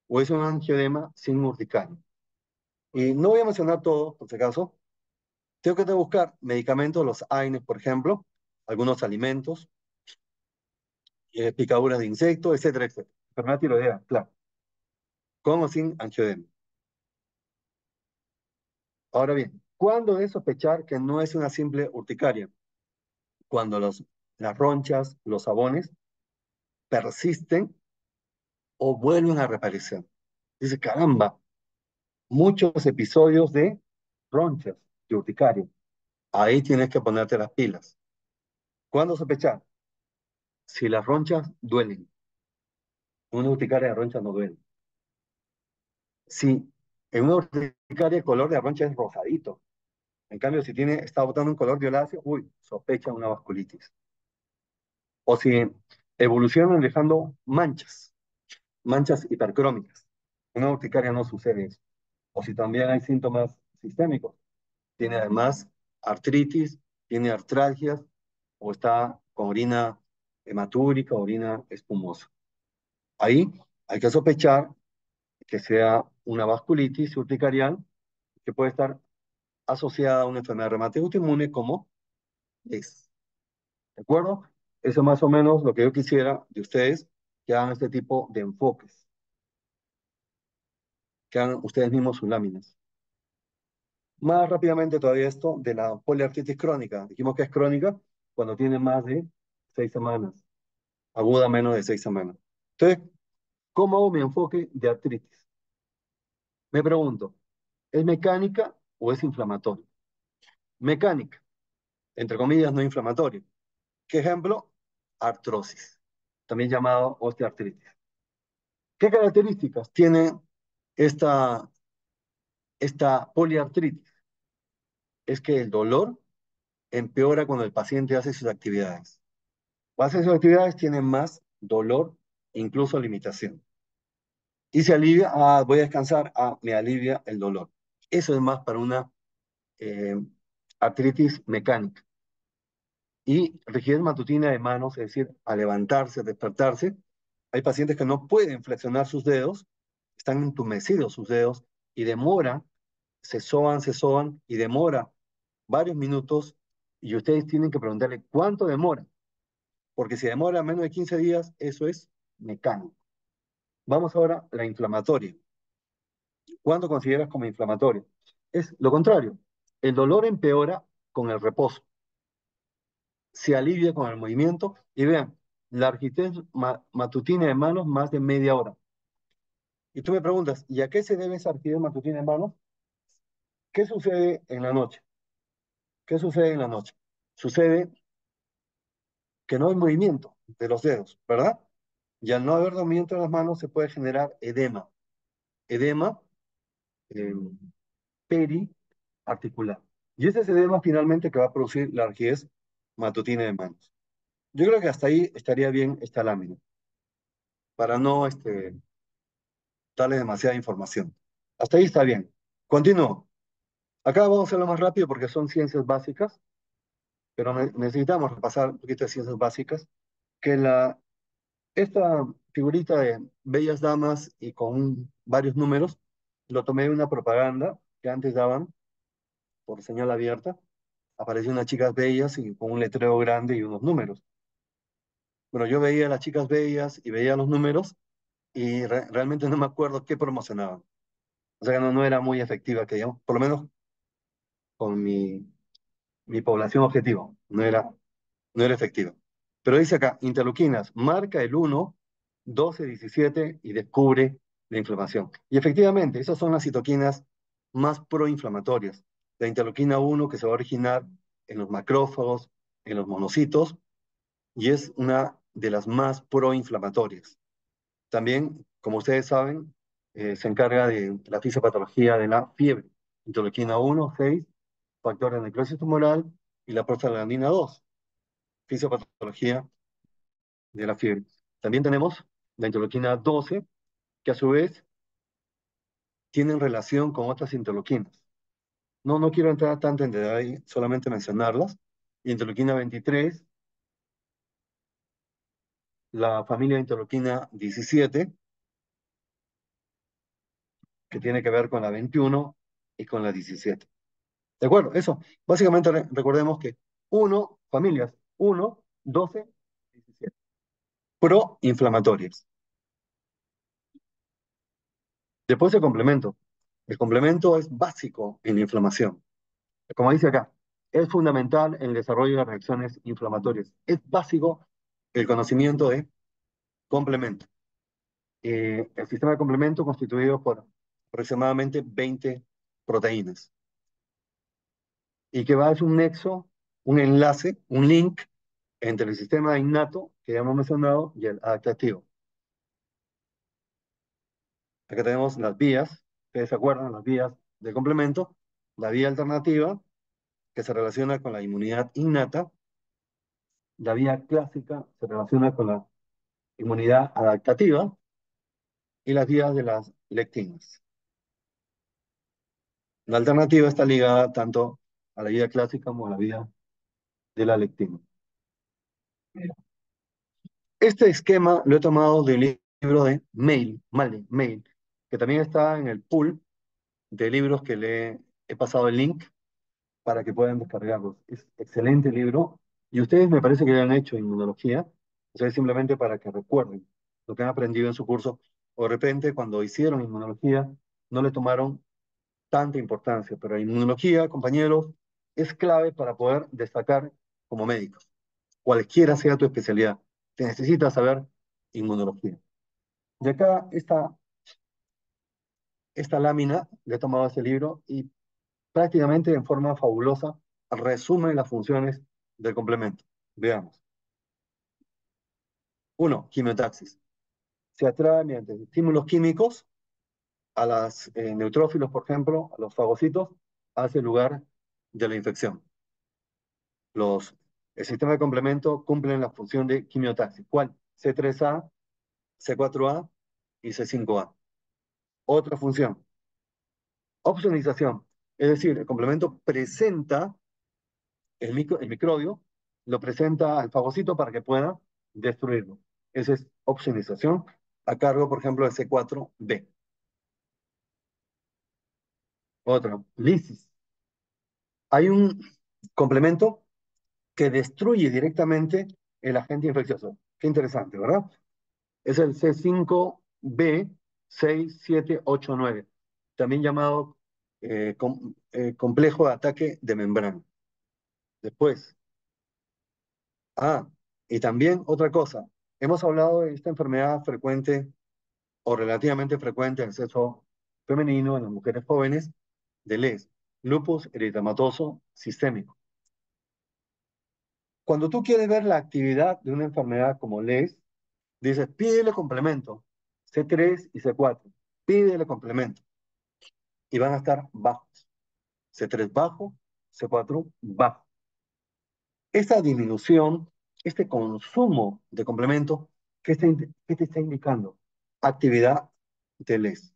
o es un angiodema sin urticaria. Y no voy a mencionar todo, por si acaso. Tengo que buscar medicamentos, los AINES, por ejemplo, algunos alimentos, picaduras de insectos, etcétera, etcétera. Enfermedad tiroidea, claro, con o sin angiodema. Ahora bien, ¿cuándo es sospechar que no es una simple urticaria? Cuando las ronchas, los sabones persisten o vuelven a reaparecer. Dice, caramba, muchos episodios de ronchas, de urticaria. Ahí tienes que ponerte las pilas. ¿Cuándo sospechar? Si las ronchas duelen. Una urticaria de ronchas no duele. Si en una urticaria el color de la roncha es rosadito. En cambio, si está botando un color violáceo, uy, sospecha una vasculitis. O si evolucionan dejando manchas, manchas hipercrómicas. En una urticaria no sucede eso. O si también hay síntomas sistémicos. Tiene además artritis, tiene artralgias o está con orina hematúrica, orina espumosa. Ahí hay que sospechar que sea una vasculitis urticarial que puede estar asociada a una enfermedad reumática autoinmune como es. ¿De acuerdo? Eso es más o menos lo que yo quisiera de ustedes, que hagan este tipo de enfoques, que hagan ustedes mismos sus láminas. Más rápidamente todavía esto de la poliartritis crónica. Dijimos que es crónica cuando tiene más de 6 semanas, aguda menos de 6 semanas. Entonces, ¿cómo hago mi enfoque de artritis? Me pregunto, ¿es mecánica o es inflamatoria? Mecánica, entre comillas, no inflamatoria. ¿Qué ejemplo? Artrosis, también llamado osteoartritis. ¿Qué características tiene esta, esta poliartritis? Es que el dolor empeora cuando el paciente hace sus actividades. Hace sus actividades, tiene más dolor, incluso limitación. Y se alivia, ah, voy a descansar, ah, me alivia el dolor. Eso es más para una eh, artritis mecánica. Y rigidez matutina de manos, es decir, a levantarse, despertarse. Hay pacientes que no pueden flexionar sus dedos, están entumecidos sus dedos y demora, se soban y demora varios minutos y ustedes tienen que preguntarle cuánto demora, porque si demora menos de 15 días, eso es mecánico. Vamos ahora a la inflamatoria. ¿Cuándo consideras como inflamatoria? Es lo contrario. El dolor empeora con el reposo, se alivia con el movimiento y vean, la rigidez matutina de manos más de media hora. Y tú me preguntas, ¿y a qué se debe esa rigidez matutina de manos? ¿Qué sucede en la noche? ¿Qué sucede en la noche? Sucede que no hay movimiento de los dedos, ¿verdad? Y al no haber movimiento de las manos se puede generar edema. Edema eh, periarticular. Y ese es el edema finalmente que va a producir la rigidez matutina de manos. Yo creo que hasta ahí estaría bien esta lámina, para no darle demasiada información. Hasta ahí está bien. Continúo. Acá vamos a hacerlo más rápido porque son ciencias básicas, pero necesitamos repasar un poquito de ciencias básicas, que esta figurita de bellas damas y con varios números, lo tomé de una propaganda que antes daban por señal abierta. Aparecían unas chicas bellas y con un letrero grande y unos números. Bueno, yo veía a las chicas bellas y veía los números y realmente no me acuerdo qué promocionaban. O sea que no era muy efectiva, que digamos, por lo menos con mi población objetivo, no era efectiva. Pero dice acá, interleuquinas, marca el 1, 12, 17 y descubre la inflamación. Y efectivamente, esas son las citoquinas más proinflamatorias. La interleuquina 1 que se va a originar en los macrófagos, en los monocitos, y es una de las más proinflamatorias. También, como ustedes saben, se encarga de la fisiopatología de la fiebre. Interleuquina 1, 6, factor de necrosis tumoral y la prostaglandina 2, fisiopatología de la fiebre. También tenemos la interleuquina 12, que a su vez tienen relación con otras interleuquinas. No quiero entrar tanto en detalle, solamente mencionarlas. Interleuquina 23, la familia de interleuquina 17, que tiene que ver con la 21 y con la 17. ¿De acuerdo? Eso. Básicamente recordemos que familias 1, 12, 17. Proinflamatorias. Después el complemento. El complemento es básico en la inflamación. Como dice acá, es fundamental en el desarrollo de reacciones inflamatorias. Es básico el conocimiento de complemento. El sistema de complemento constituido por aproximadamente 20 proteínas y que va a ser un nexo, un enlace, un link entre el sistema innato que ya hemos mencionado y el adaptativo. Acá tenemos las vías, ustedes se acuerdan, las vías de complemento, la vía alternativa que se relaciona con la inmunidad innata, la vía clásica se relaciona con la inmunidad adaptativa y las vías de las lectinas. La alternativa está ligada tanto a la vía clásica como a la vía de la lectina. Este esquema lo he tomado del libro de Mail, que también está en el pool de libros que le he pasado el link para que puedan descargarlos. Es excelente libro y ustedes me parece que ya han hecho inmunología, o sea, es simplemente para que recuerden lo que han aprendido en su curso, o de repente cuando hicieron inmunología no le tomaron tanta importancia, pero la inmunología, compañeros, es clave para poder destacar como médicos, cualquiera sea tu especialidad, te necesitas saber inmunología. De acá, esta lámina, le he tomado este libro y prácticamente en forma fabulosa resume las funciones del complemento. Veamos. Uno, quimiotaxis. Se atrae mediante estímulos químicos a los neutrófilos, por ejemplo, a los fagocitos, hacia el lugar de la infección. Los, el sistema de complemento cumple la función de quimiotaxis. ¿Cuál? C3A, C4A y C5A. Otra función, opsonización. Es decir, el complemento presenta el microbio, lo presenta al fagocito para que pueda destruirlo. Esa es opsonización a cargo, por ejemplo, de C4B. Otra, lisis. Hay un complemento que destruye directamente el agente infeccioso. Qué interesante, ¿verdad? Es el C5b 6789, también llamado complejo de ataque de membrana. Después, y también otra cosa, hemos hablado de esta enfermedad frecuente o relativamente frecuente en el sexo femenino, en las mujeres jóvenes, de LES, lupus eritematoso sistémico. Cuando tú quieres ver la actividad de una enfermedad como LES, dices, pídele complemento, C3 y C4, pídele complemento, y van a estar bajos, C3 bajo, C4 bajo. Esta disminución, este consumo de complemento, ¿qué te está indicando? Actividad de LES,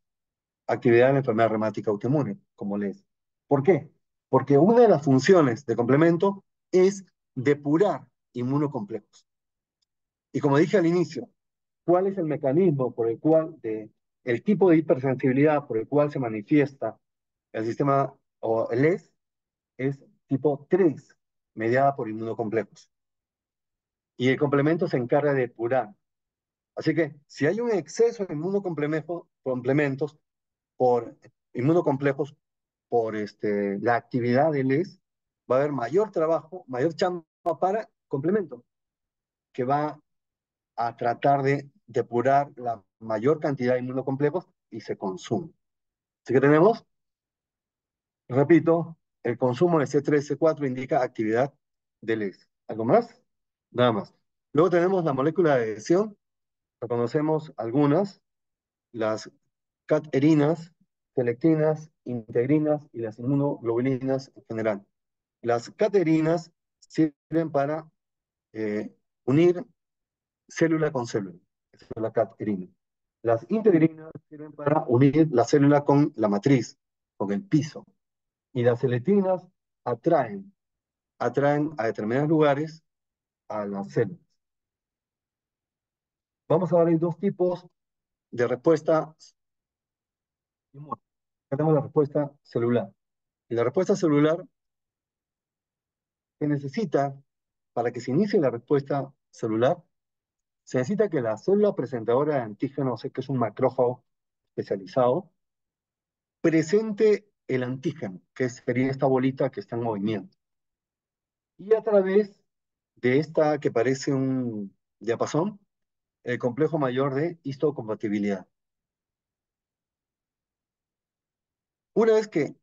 actividad de la enfermedad reumática autoinmune, como LES. ¿Por qué? Porque una de las funciones de complemento es depurar inmunocomplejos. Y como dije al inicio, ¿cuál es el mecanismo por el cual, el tipo de hipersensibilidad por el cual se manifiesta el sistema o el es tipo 3, mediada por inmunocomplejos. Y el complemento se encarga de depurar. Así que si hay un exceso de complementos por inmunocomplejos por la actividad del va a haber mayor trabajo, mayor chamba para complemento, que va a tratar de depurar la mayor cantidad de inmunocomplejos y se consume. Así que tenemos, repito, el consumo de C3, C4 indica actividad del ¿Algo más? Nada más. Luego tenemos la molécula de adhesión, reconocemos algunas, las caterinas, selectinas, integrinas y las inmunoglobulinas en general. Las caterinas sirven para unir célula con célula. Esa es la caterina. Las integrinas sirven para unir la célula con la matriz, con el piso. Y las selectinas atraen a determinados lugares a las células. Vamos a ver hay dos tipos de respuesta inmune. Tenemos la respuesta celular. Y la respuesta celular se necesita, para que se inicie la respuesta celular, se necesita que la célula presentadora de antígenos, que es un macrófago especializado, presente el antígeno, que sería esta bolita que está en movimiento. Y a través de esta que parece un diapasón, el complejo mayor de histocompatibilidad. Una vez que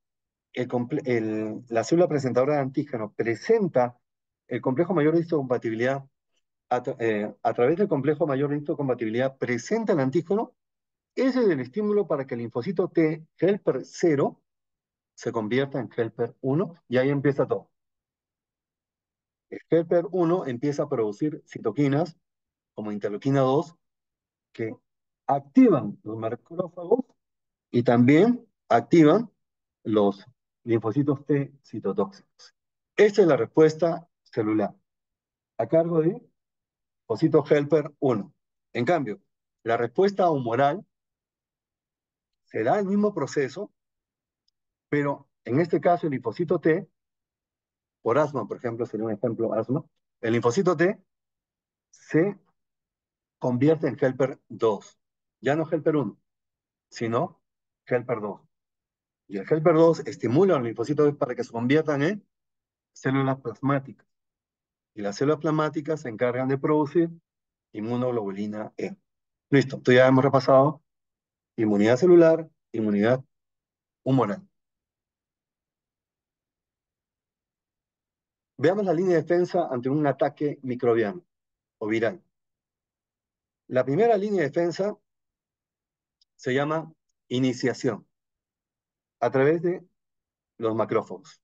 la célula presentadora de antígeno presenta el complejo mayor de histocompatibilidad, a través del complejo mayor de histocompatibilidad presenta el antígeno, ese es el estímulo para que el linfocito T helper 0 se convierta en helper 1 y ahí empieza todo. El helper 1 empieza a producir citoquinas como interleuquina 2 que activan los macrófagos y también activan los linfocitos T citotóxicos. Esta es la respuesta celular a cargo de linfocito helper 1. En cambio, la respuesta humoral se da el mismo proceso, pero en este caso el linfocito T, por asma, por ejemplo, sería un ejemplo asma, el linfocito T se convierte en helper 2. Ya no helper 1, sino helper 2. Y el helper 2 estimula a los linfocitos para que se conviertan en células plasmáticas. Y las células plasmáticas se encargan de producir inmunoglobulina E. Listo, esto ya hemos repasado inmunidad celular, inmunidad humoral. Veamos la línea de defensa ante un ataque microbiano o viral. La primera línea de defensa se llama iniciación a través de los macrófagos.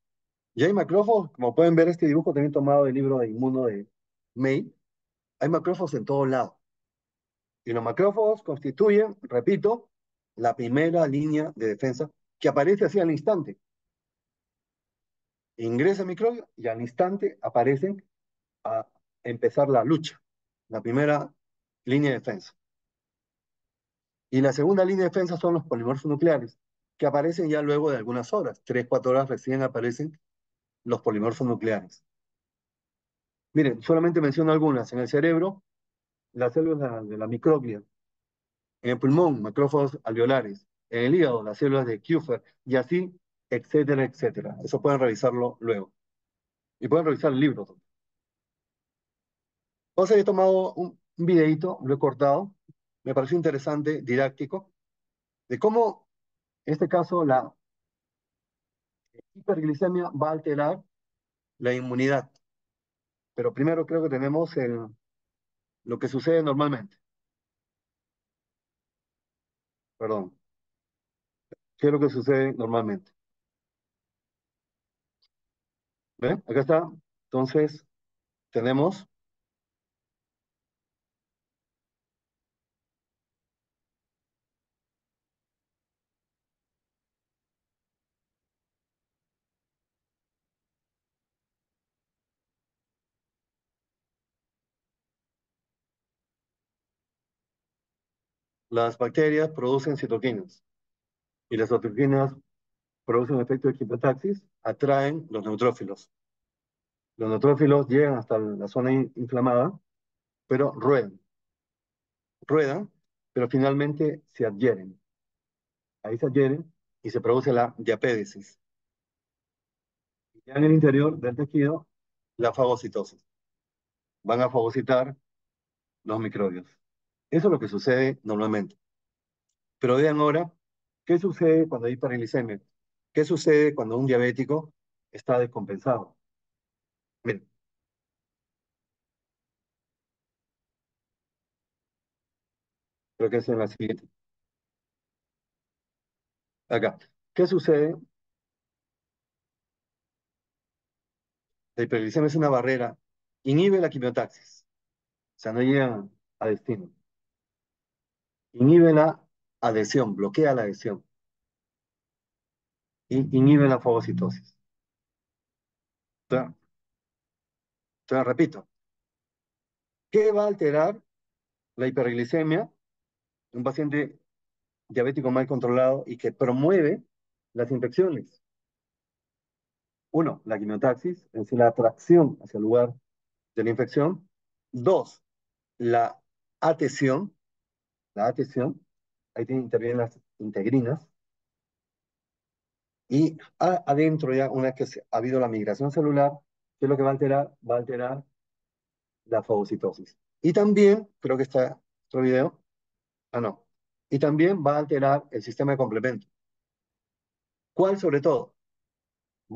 Y hay macrófagos, como pueden ver este dibujo también tomado del libro de Inmuno de May, hay macrófagos en todos lados. Y los macrófagos constituyen, repito, la primera línea de defensa que aparece así al instante. Ingresa el microbio y al instante aparecen a empezar la lucha. La primera línea de defensa. Y la segunda línea de defensa son los polimorfos nucleares, que aparecen ya luego de algunas horas. 3, 4 horas recién aparecen los polimorfos nucleares. Miren, solamente menciono algunas. En el cerebro, las células de la microglia. En el pulmón, macrófagos alveolares. En el hígado, las células de Kupffer. Y así, etcétera, etcétera. Eso pueden revisarlo luego. Y pueden revisar el libro. Entonces he tomado un videito, lo he cortado. Me pareció interesante, didáctico, de cómo, en este caso, la hiperglicemia va a alterar la inmunidad. Pero primero creo que tenemos lo que sucede normalmente. Perdón. ¿Qué es lo que sucede normalmente? ¿Ven? Acá está. Entonces, tenemos Las bacterias producen citoquinas y las citoquinas producen un efecto de quimiotaxis, atraen los neutrófilos. Los neutrófilos llegan hasta la zona inflamada, pero ruedan, pero finalmente se adhieren. Ahí se adhieren y se produce la diapédesis. Y ya en el interior del tejido, la fagocitosis. Van a fagocitar los microbios. Eso es lo que sucede normalmente. Pero vean ahora, ¿qué sucede cuando hay hiperglicemia? ¿Qué sucede cuando un diabético está descompensado? Miren, creo que es en la siguiente. Acá. ¿Qué sucede? La hiperglicemia es una barrera, inhibe la quimiotaxis, o sea, no llegan a destino. Inhibe la adhesión, bloquea la adhesión y inhibe la fagocitosis. Entonces, repito, ¿qué va a alterar la hiperglicemia? Un paciente diabético mal controlado y que promueve las infecciones. Uno, la quimiotaxis, es decir, la atracción hacia el lugar de la infección. Dos, la adhesión, la adhesión, ahí intervienen las integrinas. Y adentro ya, una vez que ha habido la migración celular, ¿qué es lo que va a alterar? Va a alterar la fagocitosis. Y también, creo que está otro video, no. Y también va a alterar el sistema de complemento. ¿Cuál sobre todo?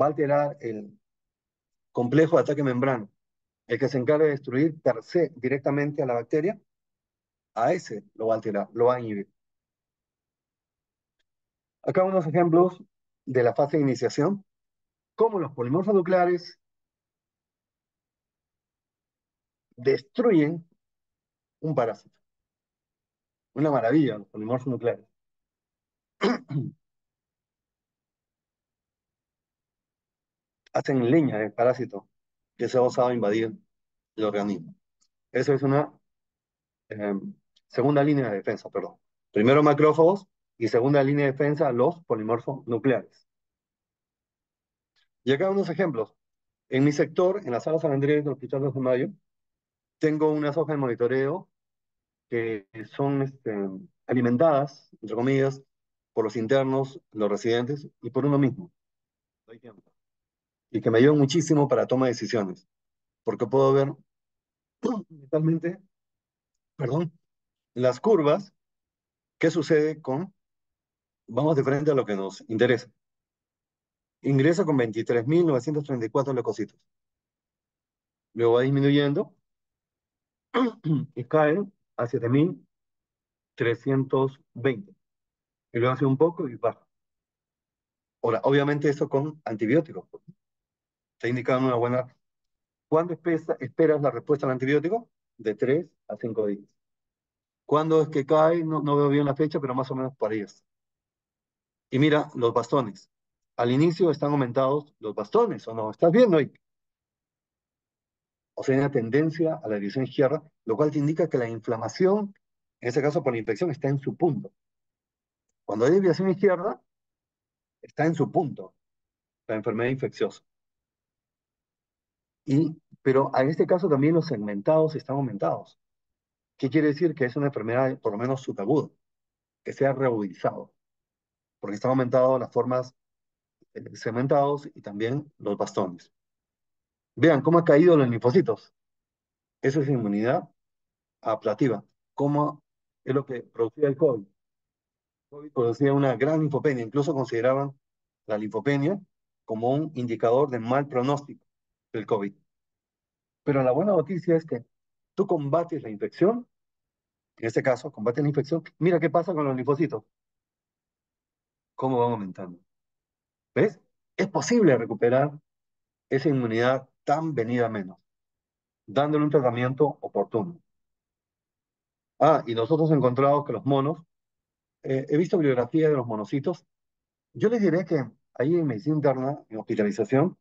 Va a alterar el complejo de ataque membrana, el que se encarga de destruir per se directamente a la bacteria, a ese lo va a alterar, lo va a inhibir. Acá unos ejemplos de la fase de iniciación, cómo los polimorfos nucleares destruyen un parásito. Una maravilla, los polimorfos nucleares. Hacen leña del parásito que se ha osado invadir el organismo. Eso es una eh, segunda línea de defensa, perdón. Primero macrófagos y segunda línea de defensa los polimorfos nucleares. Y acá unos ejemplos. En mi sector, en la sala San Andrés del Hospital 2 de Mayo, tengo unas hojas de monitoreo que son alimentadas, entre comillas, por los internos, los residentes y por uno mismo. Doy tiempo. Y que me ayudan muchísimo para toma de decisiones, porque puedo ver mentalmente, perdón, las curvas, qué sucede con, vamos de frente a lo que nos interesa. Ingresa con 23.934 leucocitos. Luego va disminuyendo y cae a 7.320. Y luego hace un poco y baja. Ahora, obviamente eso con antibióticos. Está indicando una buena. ¿Cuándo esperas la respuesta al antibiótico? De 3 a 5 días. ¿Cuándo es que cae? No, no veo bien la fecha, pero más o menos por ahí es. Y mira, los bastones. Al inicio están aumentados los bastones, ¿o no? ¿Estás viendo ahí? O sea, hay una tendencia a la dirección izquierda, lo cual te indica que la inflamación, en este caso por la infección, está en su punto. Cuando hay desviación izquierda, está en su punto la enfermedad infecciosa. Pero en este caso también los segmentados están aumentados. ¿Qué quiere decir? Que es una enfermedad por lo menos subaguda, que se ha reagudizado, porque están aumentados las formas segmentados y también los bastones. Vean cómo ha caído los linfocitos. Eso es inmunidad ablativa. ¿Cómo es lo que producía el COVID? El COVID producía una gran linfopenia. Incluso consideraban la linfopenia como un indicador de mal pronóstico del COVID. Pero la buena noticia es que tú combates la infección, en este caso, combates la infección. Mira qué pasa con los linfocitos, cómo van aumentando. ¿Ves? Es posible recuperar esa inmunidad tan venida a menos, dándole un tratamiento oportuno. Y nosotros encontramos que los monos, he visto bibliografía de los monocitos. Yo les diré que ahí en medicina interna, en hospitalización,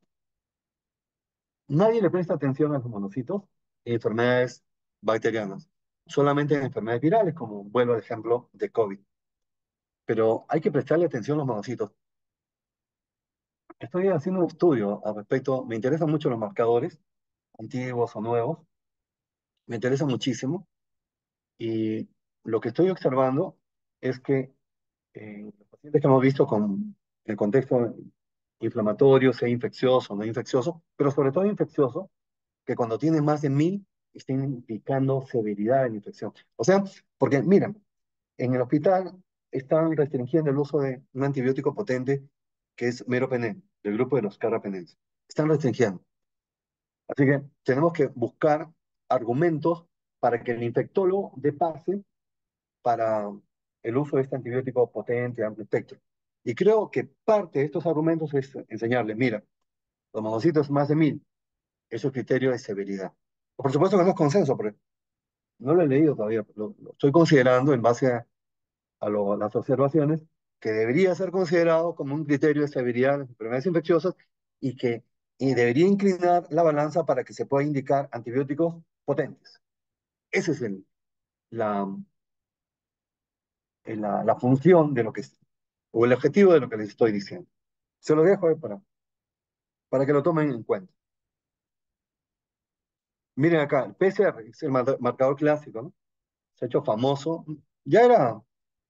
nadie le presta atención a los monocitos y enfermedades bacterianas. solamente en enfermedades virales, como vuelvo al ejemplo de COVID. Pero hay que prestarle atención a los monocitos. Estoy haciendo un estudio al respecto, me interesan mucho los marcadores, antiguos o nuevos, me interesa muchísimo, y lo que estoy observando es que los pacientes que hemos visto con el contexto inflamatorio, sea infeccioso o no infeccioso, pero sobre todo infeccioso, que cuando tiene más de 1000 está indicando severidad de la infección. O sea, porque mira, en el hospital están restringiendo el uso de un antibiótico potente que es meropenem, del grupo de los carbapenems. Están restringiendo. Así que tenemos que buscar argumentos para que el infectólogo dé pase para el uso de este antibiótico potente, amplio espectro. Y creo que parte de estos argumentos es enseñarle, mira, los monocitos más de 1000, es el criterio de severidad. Por supuesto que no es consenso, pero no lo he leído todavía, lo estoy considerando en base a las observaciones, que debería ser considerado como un criterio de severidad de las enfermedades infecciosas y que y debería inclinar la balanza para que se pueda indicar antibióticos potentes. Ese es la, la función de lo que es, o el objetivo de lo que les estoy diciendo. Se lo dejo para que lo tomen en cuenta. Miren acá, el PCR es el marcador clásico, ¿no? Se ha hecho famoso, ya era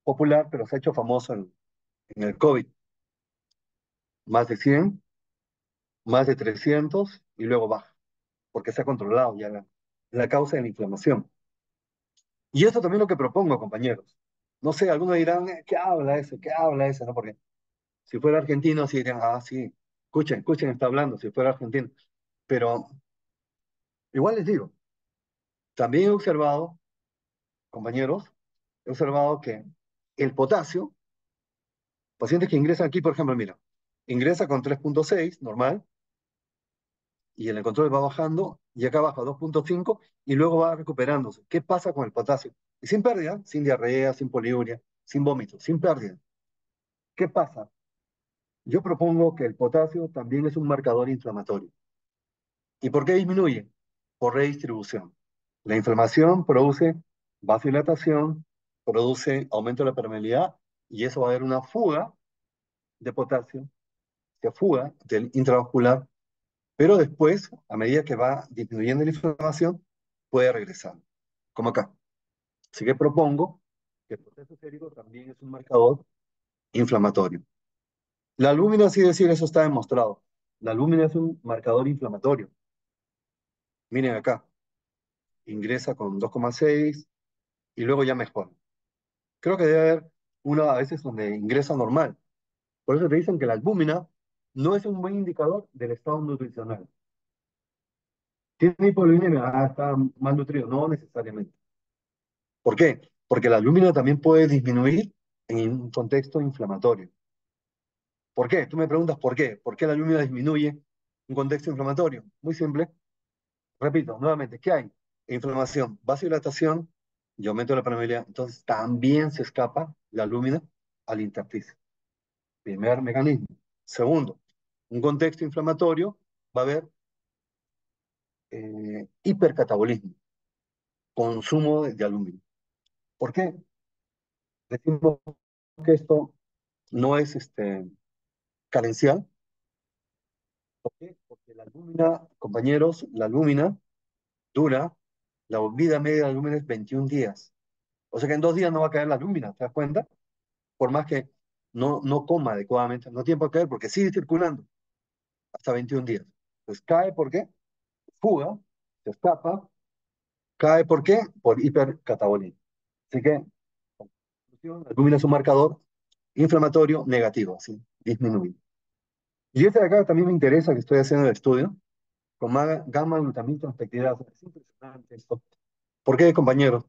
popular, pero se ha hecho famoso en el COVID. Más de 100, más de 300 y luego baja, porque se ha controlado ya la causa de la inflamación. Y esto también es lo que propongo, compañeros. No sé, algunos dirán, ¿qué habla ese? ¿Qué habla ese? ¿No? Porque si fuera argentino, sí dirían, ah, sí, escuchen, escuchen, está hablando, si fuera argentino. Pero igual les digo, también he observado, compañeros, he observado que el potasio, pacientes que ingresan aquí, por ejemplo, mira, ingresa con 3,6 normal, y en el control va bajando, y acá baja 2,5 y luego va recuperándose. ¿Qué pasa con el potasio? Y sin pérdida, sin diarrea, sin poliuria, sin vómito, sin pérdida. ¿Qué pasa? Yo propongo que el potasio también es un marcador inflamatorio. ¿Y por qué disminuye? Por redistribución. La inflamación produce vasodilatación, produce aumento de la permeabilidad, y eso va a haber una fuga de potasio, se fuga del intravascular, pero después, a medida que va disminuyendo la inflamación, puede regresar, como acá. Así que propongo que el potasio sérico también es un marcador inflamatorio. La albúmina, sí decir, eso está demostrado. La albúmina es un marcador inflamatorio. Miren acá, ingresa con 2,6 y luego ya mejora. Creo que debe haber una a veces donde ingresa normal. Por eso te dicen que la albúmina no es un buen indicador del estado nutricional. ¿Tiene hipoglucemia? Ah, está mal nutrido. No necesariamente. ¿Por qué? Porque la albúmina también puede disminuir en un contexto inflamatorio. ¿Por qué? Tú me preguntas por qué. ¿Por qué la albúmina disminuye en un contexto inflamatorio? Muy simple. Repito, nuevamente, ¿qué hay? Inflamación, vasodilatación y aumento de la permeabilidad. Entonces, también se escapa la albúmina al intersticio. Primer mecanismo. Segundo, un contexto inflamatorio va a haber hipercatabolismo, consumo de albúmina. ¿Por qué? Decimos que esto no es carencial. ¿Por qué? Porque la albúmina, compañeros, la albúmina dura, la vida media de la albúmina es 21 días. O sea que en 2 días no va a caer la albúmina, ¿te das cuenta? Por más que no coma adecuadamente, no tiene por qué caer porque sigue circulando hasta 21 días. Pues cae, ¿por qué? Fuga, se escapa, cae, ¿por qué? Por hipercatabolismo. Así que, conclusión, la albúmina es un marcador inflamatorio negativo, ¿sí? Disminuye. Y este de acá también me interesa, que estoy haciendo el estudio, con gamma glutamina transpeptidasa. Es impresionante esto. ¿Por qué, compañeros?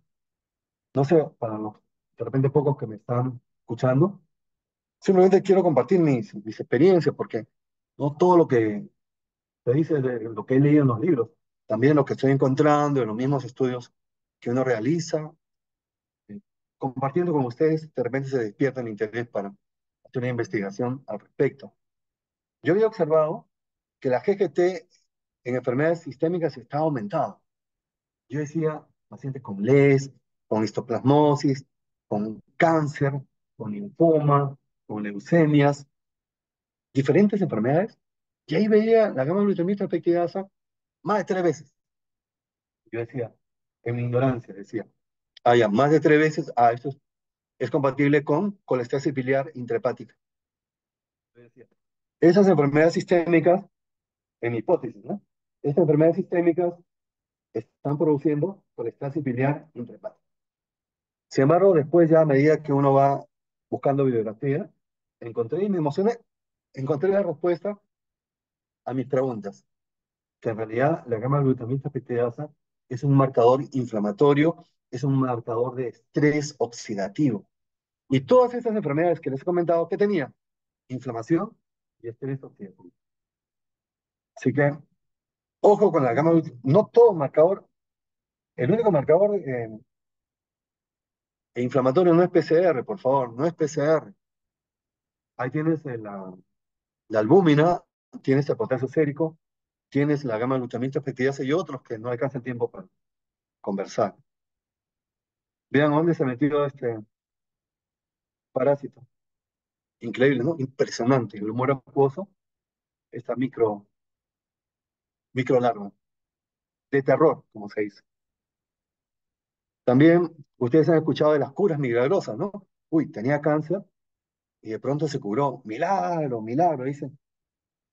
No sé, para los de repente pocos que me están escuchando, simplemente quiero compartir mis experiencias, porque no todo lo que se dice de lo que he leído en los libros, también lo que estoy encontrando en los mismos estudios que uno realiza, eh, compartiendo con ustedes, de repente se despierta el interés para hacer una investigación al respecto. Yo había observado que la GGT en enfermedades sistémicas está aumentada. Yo decía, pacientes con LES, con histoplasmosis, con cáncer, con linfoma, con leucemias, diferentes enfermedades. Y ahí veía la gamma glutamina peptidasa más de 3 veces. Yo decía, en mi ignorancia, decía, ah, ya, más de 3 veces, ah, esto es compatible con colestesis biliar intrahepática. Yo decía, esas enfermedades sistémicas, en mi hipótesis, ¿no? Estas enfermedades sistémicas están produciendo colestesis biliar intrahepática. Sin embargo, después ya a medida que uno va buscando bibliografía, encontré y me emocioné, encontré la respuesta a mis preguntas, que en realidad la gamma glutamina peptidasa es un marcador inflamatorio, es un marcador de estrés oxidativo. Y todas esas enfermedades que les he comentado, ¿qué tenía? Inflamación y estrés oxidativo. Así que, ojo con la gamma glutamina, no todo marcador, el único marcador inflamatorio no es PCR, por favor, no es PCR. Ahí tienes la albúmina, tienes el potasio sérico, tienes la gamma glutamina peptidasa y otros que no alcanza el tiempo para conversar. Vean dónde se metió este parásito. Increíble, ¿no? Impresionante. El humor acuoso, esta micro larva, de terror, como se dice. También ustedes han escuchado de las curas milagrosas, ¿no? Uy, tenía cáncer y de pronto se curó. Milagro, milagro, dicen.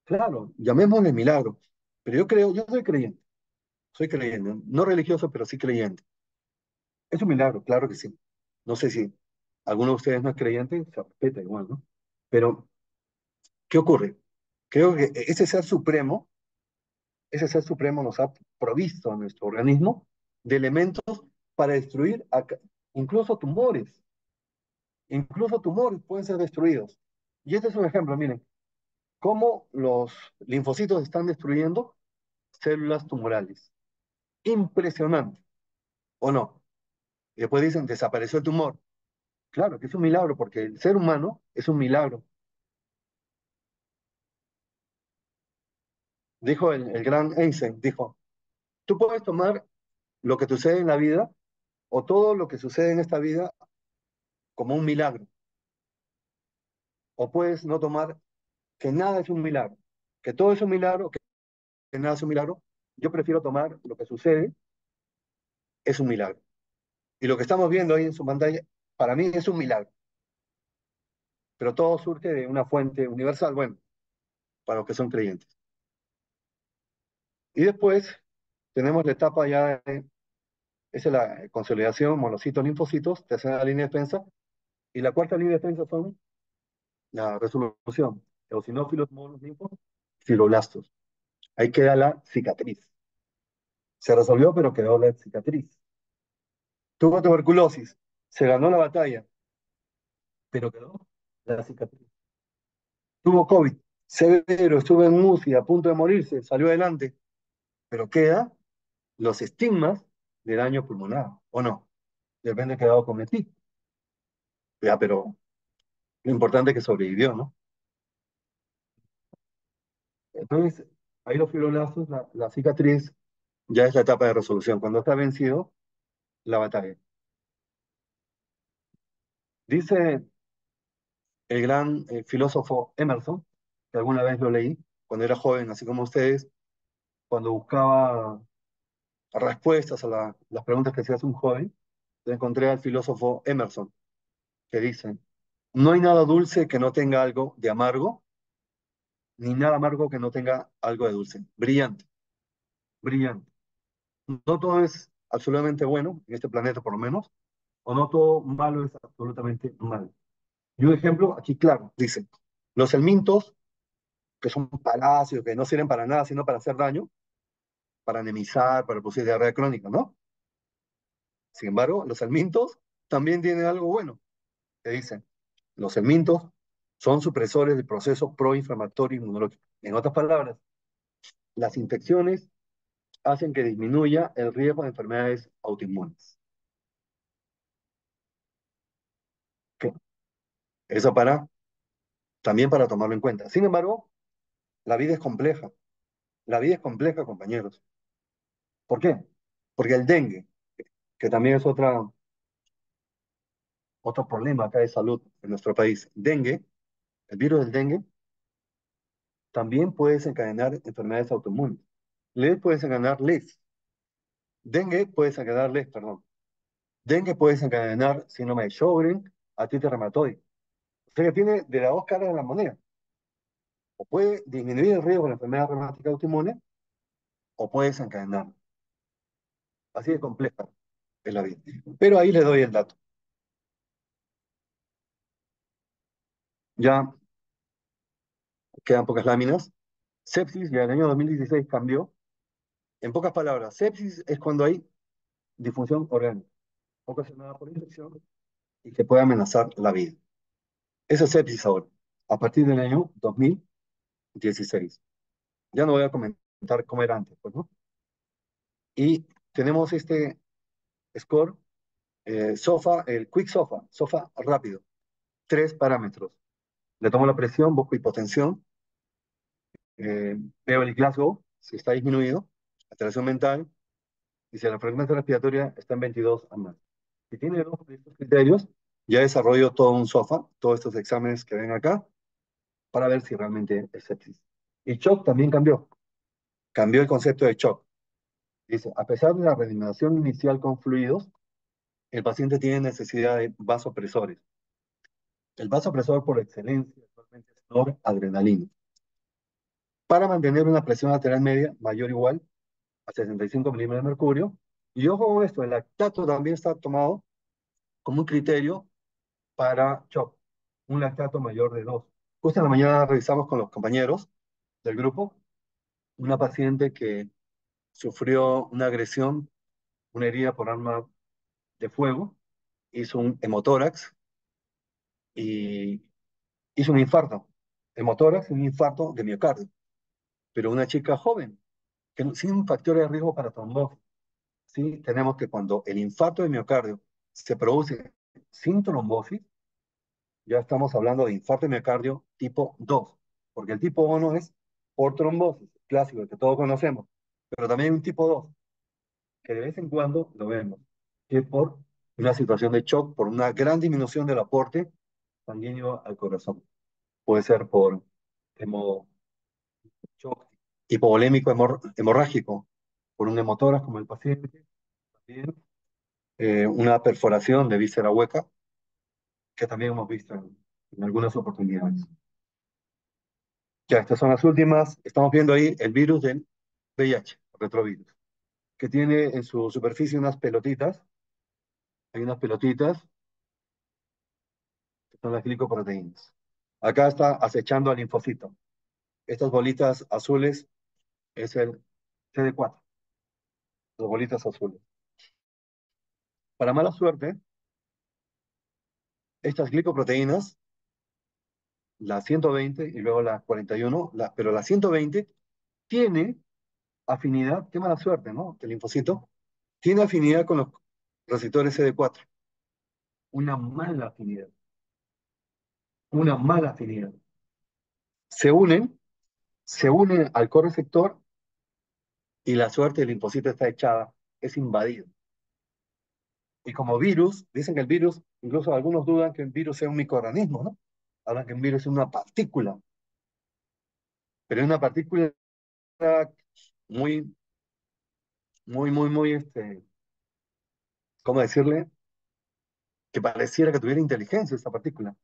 Claro, llamémosle milagro. Pero yo creo, yo soy creyente, no religioso, pero sí creyente. Es un milagro, claro que sí. No sé si alguno de ustedes no es creyente, se respeta igual, ¿no? Pero, ¿qué ocurre? Creo que ese ser supremo nos ha provisto a nuestro organismo de elementos para destruir incluso tumores. Incluso tumores pueden ser destruidos. Y este es un ejemplo, miren, cómo los linfocitos están destruyendo células tumorales. Impresionante, ¿o no? Y después dicen, desapareció el tumor. Claro que es un milagro, porque el ser humano es un milagro. Dijo el gran Einstein, dijo, tú puedes tomar lo que sucede en la vida o todo lo que sucede en esta vida como un milagro, o puedes no tomar que nada es un milagro, que todo es un milagro, que nada es un milagro. Yo prefiero tomar lo que sucede es un milagro. Y lo que estamos viendo ahí en su pantalla, para mí es un milagro, pero todo surge de una fuente universal, bueno, para los que son creyentes. Y después tenemos la etapa ya, esa es la consolidación, monocitos, linfocitos, tercera línea de defensa, y la cuarta línea de defensa son la resolución, eosinófilos, monos, linfos, fibroblastos. Ahí queda la cicatriz. Se resolvió, pero quedó la cicatriz. Tuvo tuberculosis, se ganó la batalla, pero quedó la cicatriz. Tuvo COVID, severo, estuvo en UCI, a punto de morirse, salió adelante, pero queda los estigmas de daño pulmonar, ¿o no? Depende de quedado con EPI. Ya, pero lo importante es que sobrevivió, ¿no? Entonces, ahí los fibroblastos, la cicatriz, ya es la etapa de resolución. Cuando está vencido, la batalla. Dice el gran filósofo Emerson, que alguna vez lo leí, cuando era joven, así como ustedes, cuando buscaba respuestas a las preguntas que se hace un joven, encontré al filósofo Emerson, que dice, no hay nada dulce que no tenga algo de amargo, ni nada amargo que no tenga algo de dulce. Brillante, brillante. No todo es absolutamente bueno, en este planeta por lo menos, o no todo malo es absolutamente malo. Y un ejemplo aquí claro, dice, los helmintos, que son palacios, que no sirven para nada, sino para hacer daño, para anemizar, para producir diarrea crónica, ¿no? Sin embargo, los helmintos también tienen algo bueno, que dicen, los helmintos son supresores del proceso proinflamatorio inmunológico. En otras palabras, las infecciones hacen que disminuya el riesgo de enfermedades autoinmunes. ¿Qué? Eso también para tomarlo en cuenta. Sin embargo, la vida es compleja. La vida es compleja, compañeros. ¿Por qué? Porque el dengue, que también es otro problema acá de salud en nuestro país. Dengue, el virus del dengue, también puede desencadenar enfermedades autoinmunes. LES puede desencadenar LES. Dengue puede desencadenar LES, perdón. Dengue puede desencadenar síndrome de Sjögren, artritis reumatoide. O sea que tiene de las dos caras de la moneda. O puede disminuir el riesgo de la enfermedad reumática autoinmune o puede desencadenar. Así de compleja es la vida. Pero ahí le doy el dato. Ya quedan pocas láminas. Sepsis ya en el año 2016 cambió. En pocas palabras, sepsis es cuando hay disfunción orgánica ocasionada por infección y que puede amenazar la vida. Eso es sepsis ahora, a partir del año 2016. Ya no voy a comentar cómo era antes, pues, ¿no? Y tenemos este score, SOFA, el Quick SOFA, SOFA rápido, 3 parámetros. Le tomo la presión, busco hipotensión, veo el Glasgow, si está disminuido, alteración mental, y si la frecuencia respiratoria está en 22 a más. Si tiene dos de estos criterios, ya desarrollo todo un SOFA, todos estos exámenes que ven acá, para ver si realmente es sepsis. Y shock también cambió el concepto de shock. Dice, a pesar de la reanimación inicial con fluidos, el paciente tiene necesidad de vasopresores. El vasopresor por excelencia actualmente es noradrenalina. Para mantener una presión arterial media mayor o igual a 65 milímetros de mercurio. Y ojo con esto, el lactato también está tomado como un criterio para shock, un lactato mayor de 2. Justo en la mañana revisamos con los compañeros del grupo una paciente que sufrió una agresión, una herida por arma de fuego, hizo un hemotórax y hizo un infarto. Hemotórax y un infarto de miocardio. Pero una chica joven, sin factores de riesgo para trombosis. Sí, tenemos que cuando el infarto de miocardio se produce sin trombosis, ya estamos hablando de infarto de miocardio tipo 2, porque el tipo 1 es por trombosis, clásico, el que todos conocemos, pero también hay un tipo 2, que de vez en cuando lo vemos, que es por una situación de shock, por una gran disminución del aporte sanguíneo al corazón. Puede ser por hemo, shock hipovolémico hemorrágico, por un hemotórax como el paciente, también una perforación de víscera hueca, que también hemos visto en algunas oportunidades. Ya, estas son las últimas. Estamos viendo ahí el virus del VIH, retrovirus, que tiene en su superficie unas pelotitas. Hay unas pelotitas que son las glicoproteínas. Acá está acechando al linfocito. Estas bolitas azules es el CD4, las bolitas azules. Para mala suerte, estas glicoproteínas, la 120 y luego la 41, pero la 120 tiene afinidad, qué mala suerte, ¿no? El linfocito tiene afinidad con los receptores CD4. Una mala afinidad. Una mala afinidad. Se unen, se unen al correceptor y la suerte del linfocito está echada, es invadido. Y como virus, dicen que el virus, incluso algunos dudan que el virus sea un microorganismo, ¿no? Hablan que el virus es una partícula, pero es una partícula muy, muy, ¿cómo decirle? Que pareciera que tuviera inteligencia esta partícula,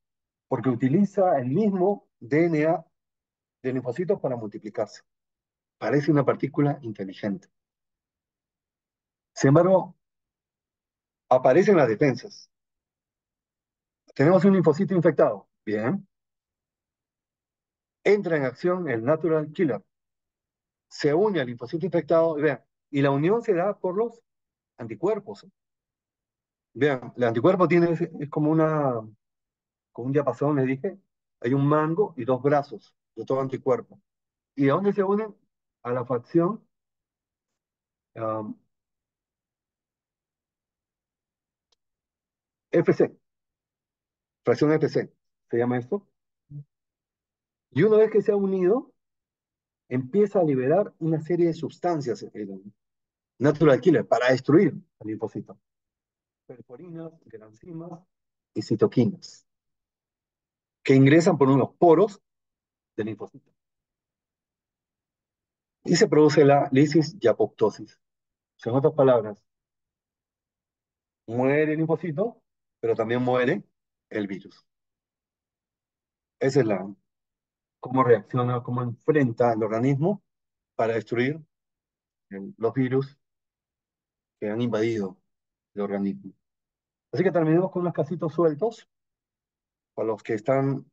porque utiliza el mismo DNA de linfocitos para multiplicarse. Parece una partícula inteligente. Sin embargo, aparecen las defensas. Tenemos un linfocito infectado. Bien. Entra en acción el natural killer. Se une al linfocito infectado. Vean. Y la unión se da por los anticuerpos. Vean, el anticuerpo tiene, es como un diapasón, les dije. Hay un mango y dos brazos de todo anticuerpo. ¿Y a dónde se unen? A la facción um, FC, fracción FC, se llama esto. Y una vez que se ha unido, empieza a liberar una serie de sustancias, el natural killer, para destruir al linfocito. perforinas, granzimas y citoquinas, que ingresan por unos poros del linfocito. Y se produce la lisis y apoptosis. O sea, en otras palabras, muere el linfocito, pero también muere el virus. Esa es la, cómo reacciona, cómo enfrenta el organismo para destruir los virus que han invadido el organismo. Así que terminamos con unos casitos sueltos para los que están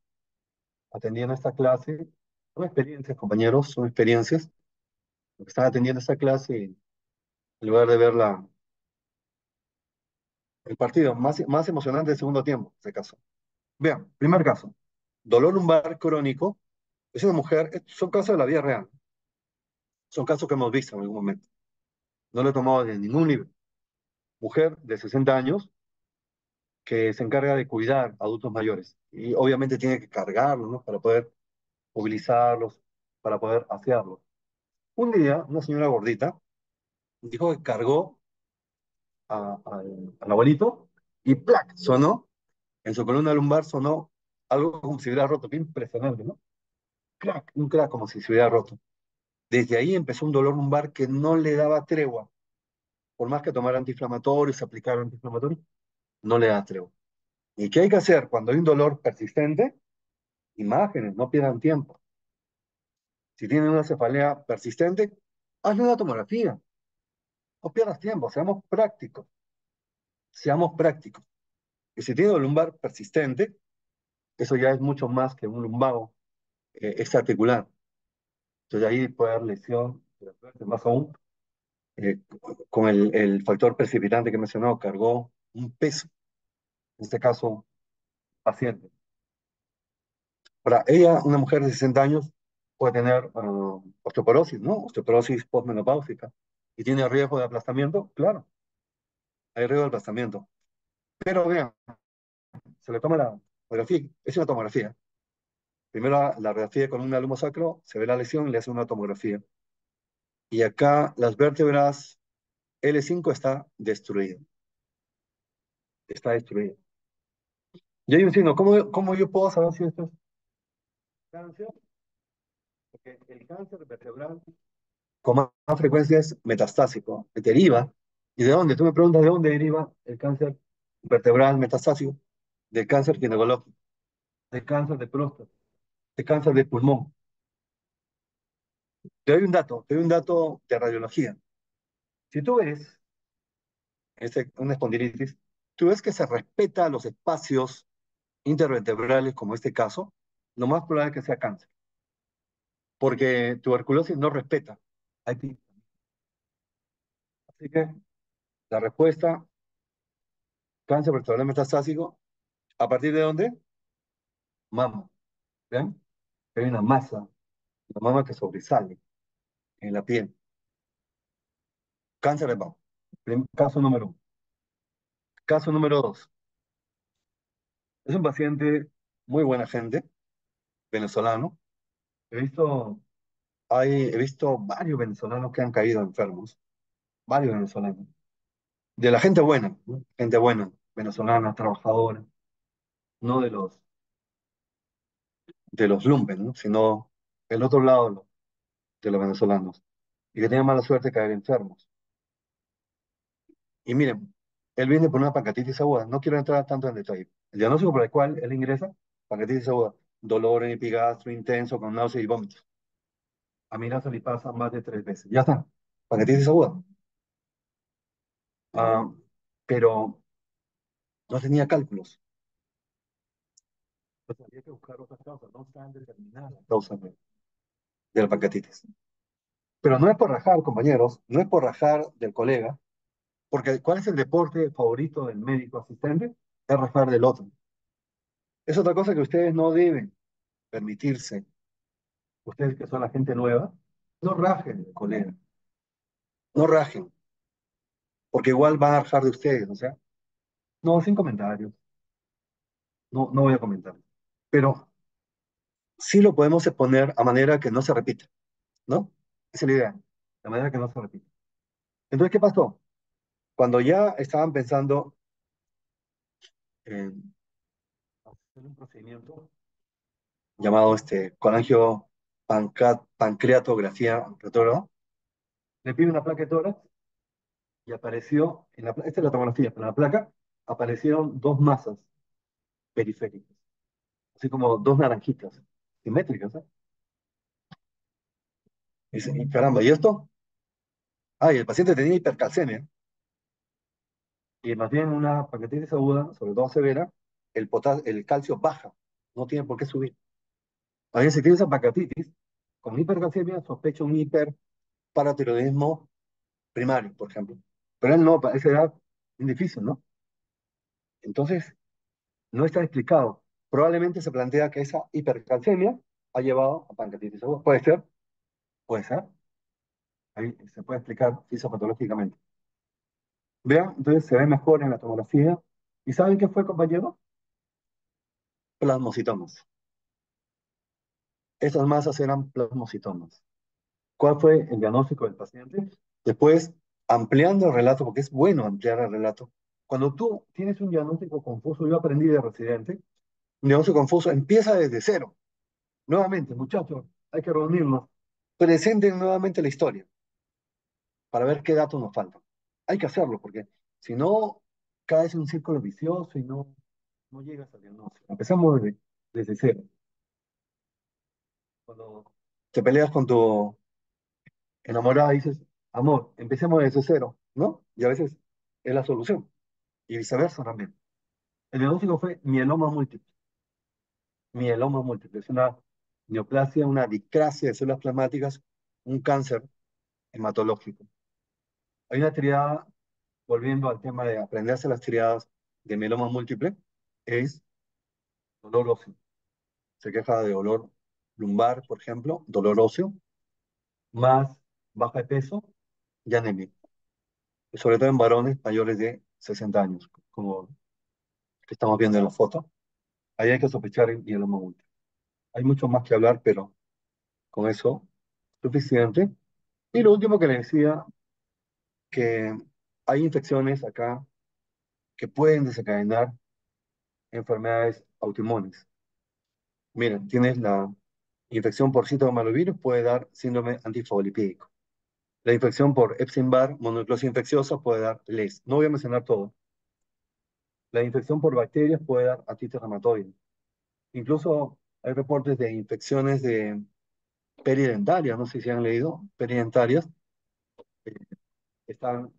atendiendo esta clase. Son experiencias, compañeros, son experiencias. Los que están atendiendo esta clase, en lugar de ver el partido más emocionante del segundo tiempo, en este caso. Vean, primer caso, dolor lumbar crónico. Es una mujer, son casos de la vida real, son casos que hemos visto en algún momento. No lo he tomado de ningún libro. Mujer de 60 años que se encarga de cuidar a adultos mayores y obviamente tiene que cargarlos, ¿no? Para poder movilizarlos, para poder asearlos. Un día, una señora gordita dijo que cargó al abuelito y ¡plac! Sonó, en su columna lumbar sonó algo como si hubiera roto, qué impresionante, ¿no? Crack, un crack como si se hubiera roto. Desde ahí empezó un dolor lumbar que no le daba tregua, por más que tomara antiinflamatorios, aplicara antiinflamatorios, no le da tregua. ¿Y qué hay que hacer cuando hay un dolor persistente? Imágenes, no pierdan tiempo. Si tienen una cefalea persistente, hazle una tomografía. No pierdas tiempo, seamos prácticos. Seamos prácticos. Y si tiene un lumbar persistente, eso ya es mucho más que un lumbago extraarticular. Entonces ahí puede haber lesión, más aún, eh, con el factor precipitante que he mencionado, cargó un peso, en este caso, paciente. Para ella, una mujer de 60 años puede tener osteoporosis, ¿no? Osteoporosis postmenopáusica. ¿Y tiene riesgo de aplastamiento? Claro, hay riesgo de aplastamiento. Pero vean, se le toma la tomografía, es una tomografía. Primero la radiografía con un lumbosacro sacro, se ve la lesión y le hace una tomografía. Y acá las vértebras L5 está destruida. Y hay un signo, ¿cómo yo puedo saber si esto es cáncer? Porque el cáncer vertebral con más frecuencia es metastásico, deriva. ¿Y de dónde? Tú me preguntas de dónde deriva el cáncer vertebral metastásico, del cáncer ginecológico, del cáncer de próstata, del cáncer de pulmón. Te doy un dato de radiología. Si tú ves una espondilitis, tú ves que se respeta los espacios intervertebrales, como este caso, lo más probable es que sea cáncer, porque tuberculosis no respeta. Así que la respuesta, cáncer vertebral metastásico, ¿a partir de dónde? Mama. ¿Ven? Hay una masa, la mama que sobresale en la piel. Cáncer de mama. Caso número uno. Caso número dos. Es un paciente muy buena gente, venezolano. He visto, he visto varios venezolanos que han caído enfermos, varios venezolanos. De la gente buena, ¿no? Gente buena, venezolana, trabajadora, no de los lumpen, ¿no? Sino el otro lado de los venezolanos, y que tienen mala suerte de caer enfermos. Y miren, él viene por una pancreatitis aguda. No quiero entrar tanto en detalle. El diagnóstico por el cual él ingresa, pancreatitis aguda, dolor en epigastro intenso con náuseas y vómitos. Amilasa lipasa más de 3 veces. Ya está, pancreatitis aguda. Ah, pero no tenía cálculos. Entonces había que buscar otras causas. No estaban determinadas las causas de la pancreatitis. Pero no es por rajar, compañeros, no es por rajar del colega, porque ¿cuál es el deporte favorito del médico asistente? Es rajar del otro. Es otra cosa que ustedes no deben permitirse. Ustedes que son la gente nueva, no rajen, colega, no rajen, porque igual van a rajar de ustedes, o sea, no, sin comentarios, no voy a comentar, pero sí lo podemos exponer a manera que no se repita, ¿no? Esa es la idea, de manera que no se repita. Entonces, ¿qué pasó? Cuando ya estaban pensando en hacer un procedimiento llamado colangio pancreatografía retrógrada. Le pide una placa de tórax y apareció, esta es la tomografía, pero en la placa aparecieron dos masas periféricas, así como dos naranjitas, simétricas, ¿eh? Y dice, "Y caramba, ¿y esto? Ah, y el paciente tenía hipercalcemia, y más bien una pancreatitis aguda, sobre todo severa, el calcio baja, no tiene por qué subir. A veces si tienes esa pancreatitis, con hipercalcemia, sospecha un hiperparatiroidismo primario, por ejemplo. Pero él no, para esa edad es difícil, ¿no? Entonces, no está explicado. Probablemente se plantea que esa hipercalcemia ha llevado a pancreatitis aguda. Puede ser. Ahí se puede explicar fisiopatológicamente. Vean, entonces se ve mejor en la tomografía. ¿Y saben qué fue, compañero? Plasmocitomas. Esas masas eran plasmocitomas. ¿Cuál fue el diagnóstico del paciente? Después, ampliando el relato, porque es bueno ampliar el relato. Cuando tú tienes un diagnóstico confuso, yo aprendí de residente, un diagnóstico confuso empieza desde cero. Nuevamente, muchachos, hay que reunirnos. Presenten nuevamente la historia para ver qué datos nos faltan. Hay que hacerlo, porque si no, caes en un círculo vicioso y no llegas al diagnóstico. Empezamos desde cero. Cuando te peleas con tu enamorada, dices, amor, empecemos desde cero, ¿no? Y a veces es la solución. Y viceversa también. El diagnóstico fue mieloma múltiple. Mieloma múltiple. Es una neoplasia, una discrasia de células plasmáticas, un cáncer hematológico. Hay una triada, volviendo al tema de aprenderse las triadas de mieloma múltiple, es dolor óseo. Se queja de dolor lumbar, por ejemplo, dolor óseo, más baja de peso y anemia. Y sobre todo en varones mayores de 60 años, como que estamos viendo en la foto. Ahí hay que sospechar el mieloma múltiple. Hay mucho más que hablar, pero con eso suficiente. Y lo último que le decía, que hay infecciones acá que pueden desencadenar enfermedades autoinmunes. Miren, tienes la infección por citomegalovirus, puede dar síndrome antifosfolipídico. La infección por Epstein-Barr, mononucleosis infecciosa, puede dar LES. No voy a mencionar todo. La infección por bacterias puede dar artritis reumatoide. Incluso hay reportes de infecciones de peridentarias, no sé si han leído, peridentarias, eh, están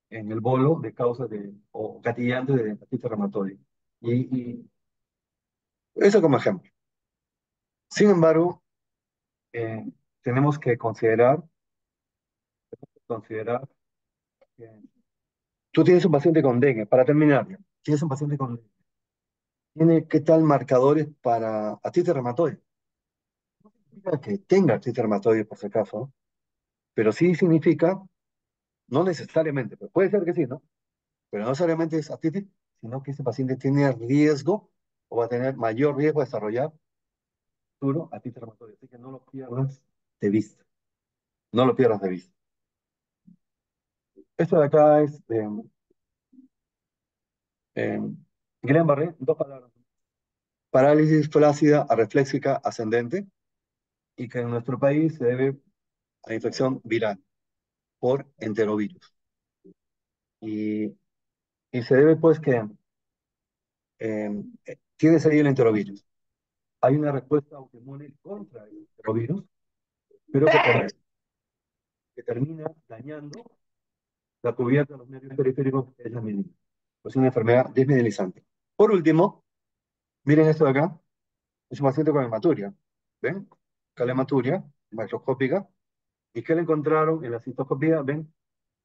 en el bolo de causas o gatillantes de artritis reumatoide. Y eso como ejemplo. Sin embargo, eh, tenemos que considerar que tú tienes un paciente con dengue, para terminar, ya, tienes un paciente con dengue. ¿Tiene qué tal marcadores para artritis reumatoide? No significa que tenga artritis reumatoide por si acaso, pero sí significa, no necesariamente, pero puede ser que sí, ¿no? Pero no necesariamente es artritis, sino que ese paciente tiene riesgo o va a tener mayor riesgo de desarrollar futuro artritis reumatoide. Así que no lo pierdas de vista. No lo pierdas de vista. Esto de acá es eh, Guillain-Barré, dos palabras. Parálisis flácida arrefléxica ascendente y que en nuestro país se debe a infección viral por enterovirus. Y, y se debe pues que tienes ahí el enterovirus. Hay una respuesta autoinmune contra el enterovirus, pero que termina dañando la cubierta de los nervios periféricos, que es la mielina. Es una enfermedad desmielizante. Por último, miren esto de acá. Es un paciente con hematuria. ¿Ven? Acá la hematuria macroscópica. ¿Y qué le encontraron en la citoscopía? ¿Ven?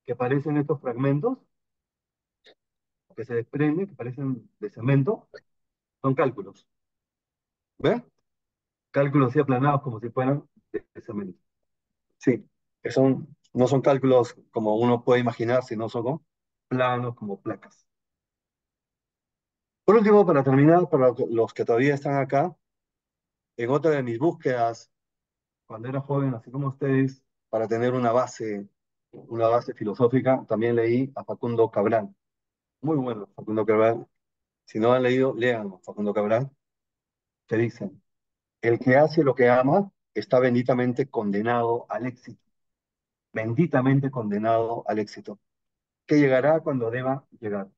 Que aparecen estos fragmentos que se desprenden, que parecen de cemento. Son cálculos. ¿Ven? Cálculos así aplanados como si fueran de cemento. Sí, que no son cálculos como uno puede imaginar, sino son como planos, como placas. Por último, para terminar, para los que todavía están acá, en otra de mis búsquedas, cuando era joven, así como ustedes, para tener una base filosófica, también leí a Facundo Cabral. Muy bueno, Facundo Cabral. Si no han leído, léanlo. Facundo Cabral te dicen, el que hace lo que ama está benditamente condenado al éxito, benditamente condenado al éxito, que llegará cuando deba llegar,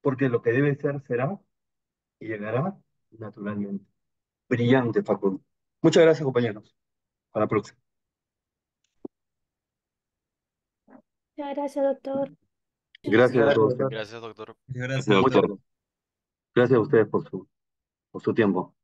porque lo que debe ser será y llegará naturalmente. Brillante, Facundo. Muchas gracias, compañeros. Hasta la próxima. Muchas gracias, doctor. Gracias a todos ustedes. Gracias, doctor. Muchas gracias, Muchas doctor. gracias. Gracias a ustedes por su tiempo.